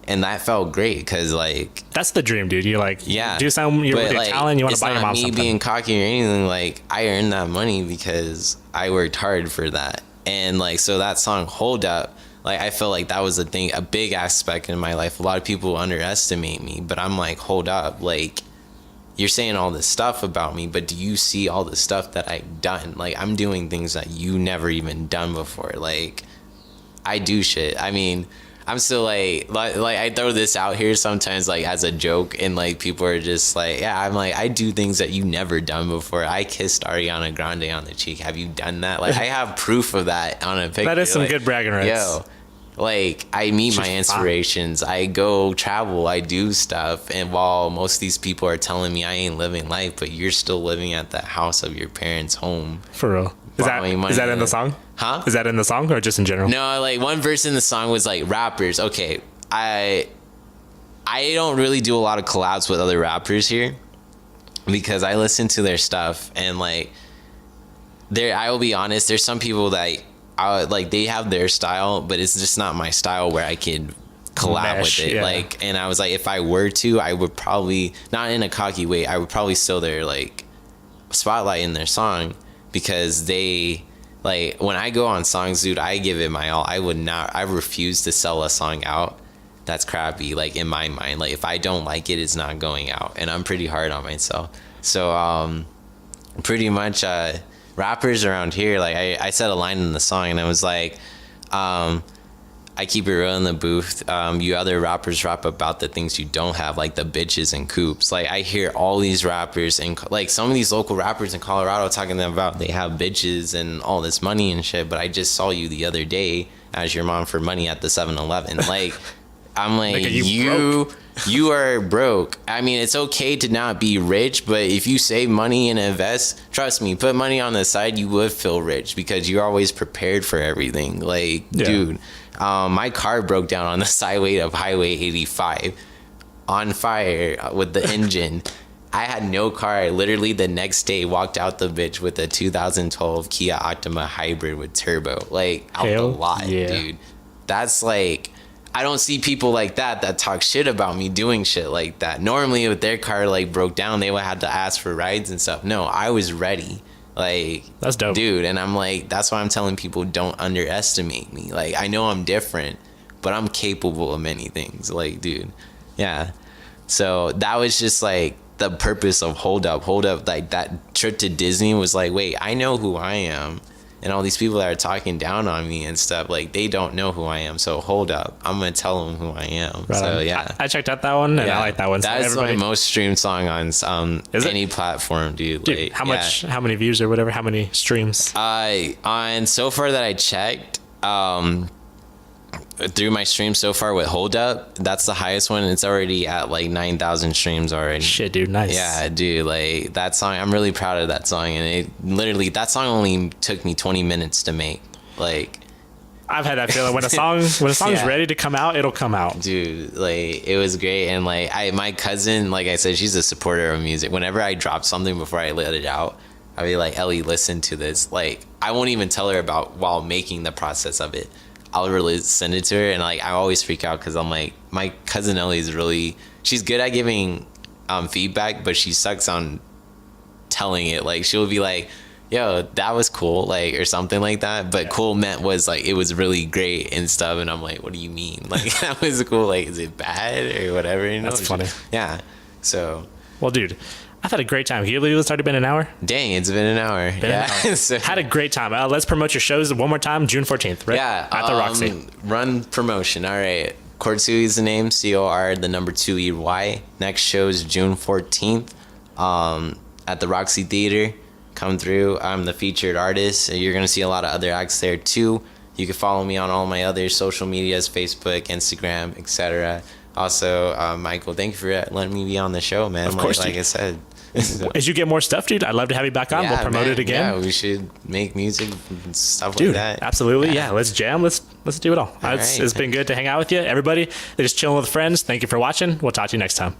And that felt great because, like... That's the dream, dude. You're like, yeah, do something, you're with your talent, you want to buy your mom something. It's not me being cocky or anything. Like, I earned that money because I worked hard for that. And, like, so that song, Hold Up, like, I feel like that was a big aspect in my life. A lot of people underestimate me, but I'm like, hold up. Like, you're saying all this stuff about me, but do you see all the stuff that I've done? Like, I'm doing things that you never even done before. Like, I do shit. I mean... I'm still like I throw this out here sometimes like as a joke, and like people are just like, yeah, I'm like, I do things that you never done before. I kissed Ariana Grande on the cheek. Have you done that? Like, I have proof of that on a picture. That is some like, good bragging rights. Yo, like, I meet my inspirations. Fine. I go travel. I do stuff. And while most of these people are telling me I ain't living life, but you're still living at the house of your parents' home. For real. Is that in the song? Huh? Is that in the song or just in general? No, like one verse in the song was like rappers. Okay, I don't really do a lot of collabs with other rappers here because I listen to their stuff, and like I will be honest, there's some people that like they have their style, but it's just not my style where I could collab with it. Yeah. Like, and I was like, if I were to, I would probably, not in a cocky way, I would probably steal their like spotlight in their song. Because they, like, when I go on songs, dude, I give it my all. I refuse to sell a song out that's crappy, like, in my mind. Like, if I don't like it, it's not going out. And I'm pretty hard on myself. So, pretty much, rappers around here, like, I said a line in the song, and I was like, I keep it real in the booth. You other rappers rap about the things you don't have, like the bitches and coops. Like, I hear all these rappers and like some of these local rappers in Colorado talking about they have bitches and all this money and shit. But I just saw you the other day as your mom for money at the 7-Eleven. Like, I'm like, you are broke. I mean, it's okay to not be rich, but if you save money and invest, trust me, put money on the side, you would feel rich because you're always prepared for everything. Like, yeah. Dude. My car broke down on the sideway of Highway 85 on fire with the engine. I had no car. I literally the next day walked out the bitch with a 2012 Kia Optima hybrid with turbo. Like, out the lot, dude. That's like, I don't see people like that talk shit about me doing shit like that. Normally, if their car like broke down, they would have to ask for rides and stuff. No, I was ready. Like, that's dope, dude. And I'm like, that's why I'm telling people, don't underestimate me. Like, I know I'm different, but I'm capable of many things. Like, dude, yeah. So that was just like the purpose of Hold Up. Like, that trip to Disney was like, wait, I know who I am, and all these people that are talking down on me and stuff, like, they don't know who I am. So hold up, I'm gonna tell them who I am. Right. So yeah, I checked out that one, and I like that one. That's my most streamed song on any platform, dude. Like, how many views or whatever? How many streams? On so far that I checked, through my stream so far with Hold Up, that's the highest one. It's already at like 9,000 streams already. Shit, dude, nice. Yeah, dude, like that song, I'm really proud of that song. And it literally, that song only took me 20 minutes to make. Like, I've had that feeling when a song's ready to come out, it'll come out. Dude, like, it was great. And like, my cousin, like I said, she's a supporter of music. Whenever I drop something before I let it out, I'll be like, Ellie, listen to this. Like, I won't even tell her about while making the process of it. I'll really send it to her, and like, I always freak out because I'm like, my cousin Ellie is really, she's good at giving feedback, but she sucks on telling it. Like, she'll be like, yo, that was cool, like, or something like that. But cool meant was like, it was really great and stuff. And I'm like, what do you mean? Like, that was cool. Like, is it bad or whatever? You know? That's funny. Yeah. So. Well, dude, I've had a great time. Can you believe it's already been an hour? Dang, it's been an hour. Been an hour. So- Had a great time. Let's promote your shows one more time. June 14th, right? Yeah. At the Roxy. Run promotion. All right. Corsui is the name. COR2EY. Next show is June 14th. At the Roxy Theater. Come through. I'm the featured artist. You're gonna see a lot of other acts there too. You can follow me on all my other social medias, Facebook, Instagram, etc. Also, Michael, thank you for letting me be on the show, man. Of course, like I said. As you get more stuff, dude, I'd love to have you back on. Yeah, We'll promote man. it again. Yeah, we should make music and stuff Dude, like that. absolutely. Yeah, let's jam. Let's do it all. All It's right. been good to hang out with you. Everybody, just chilling with friends. Thank you for watching. We'll talk to you next time.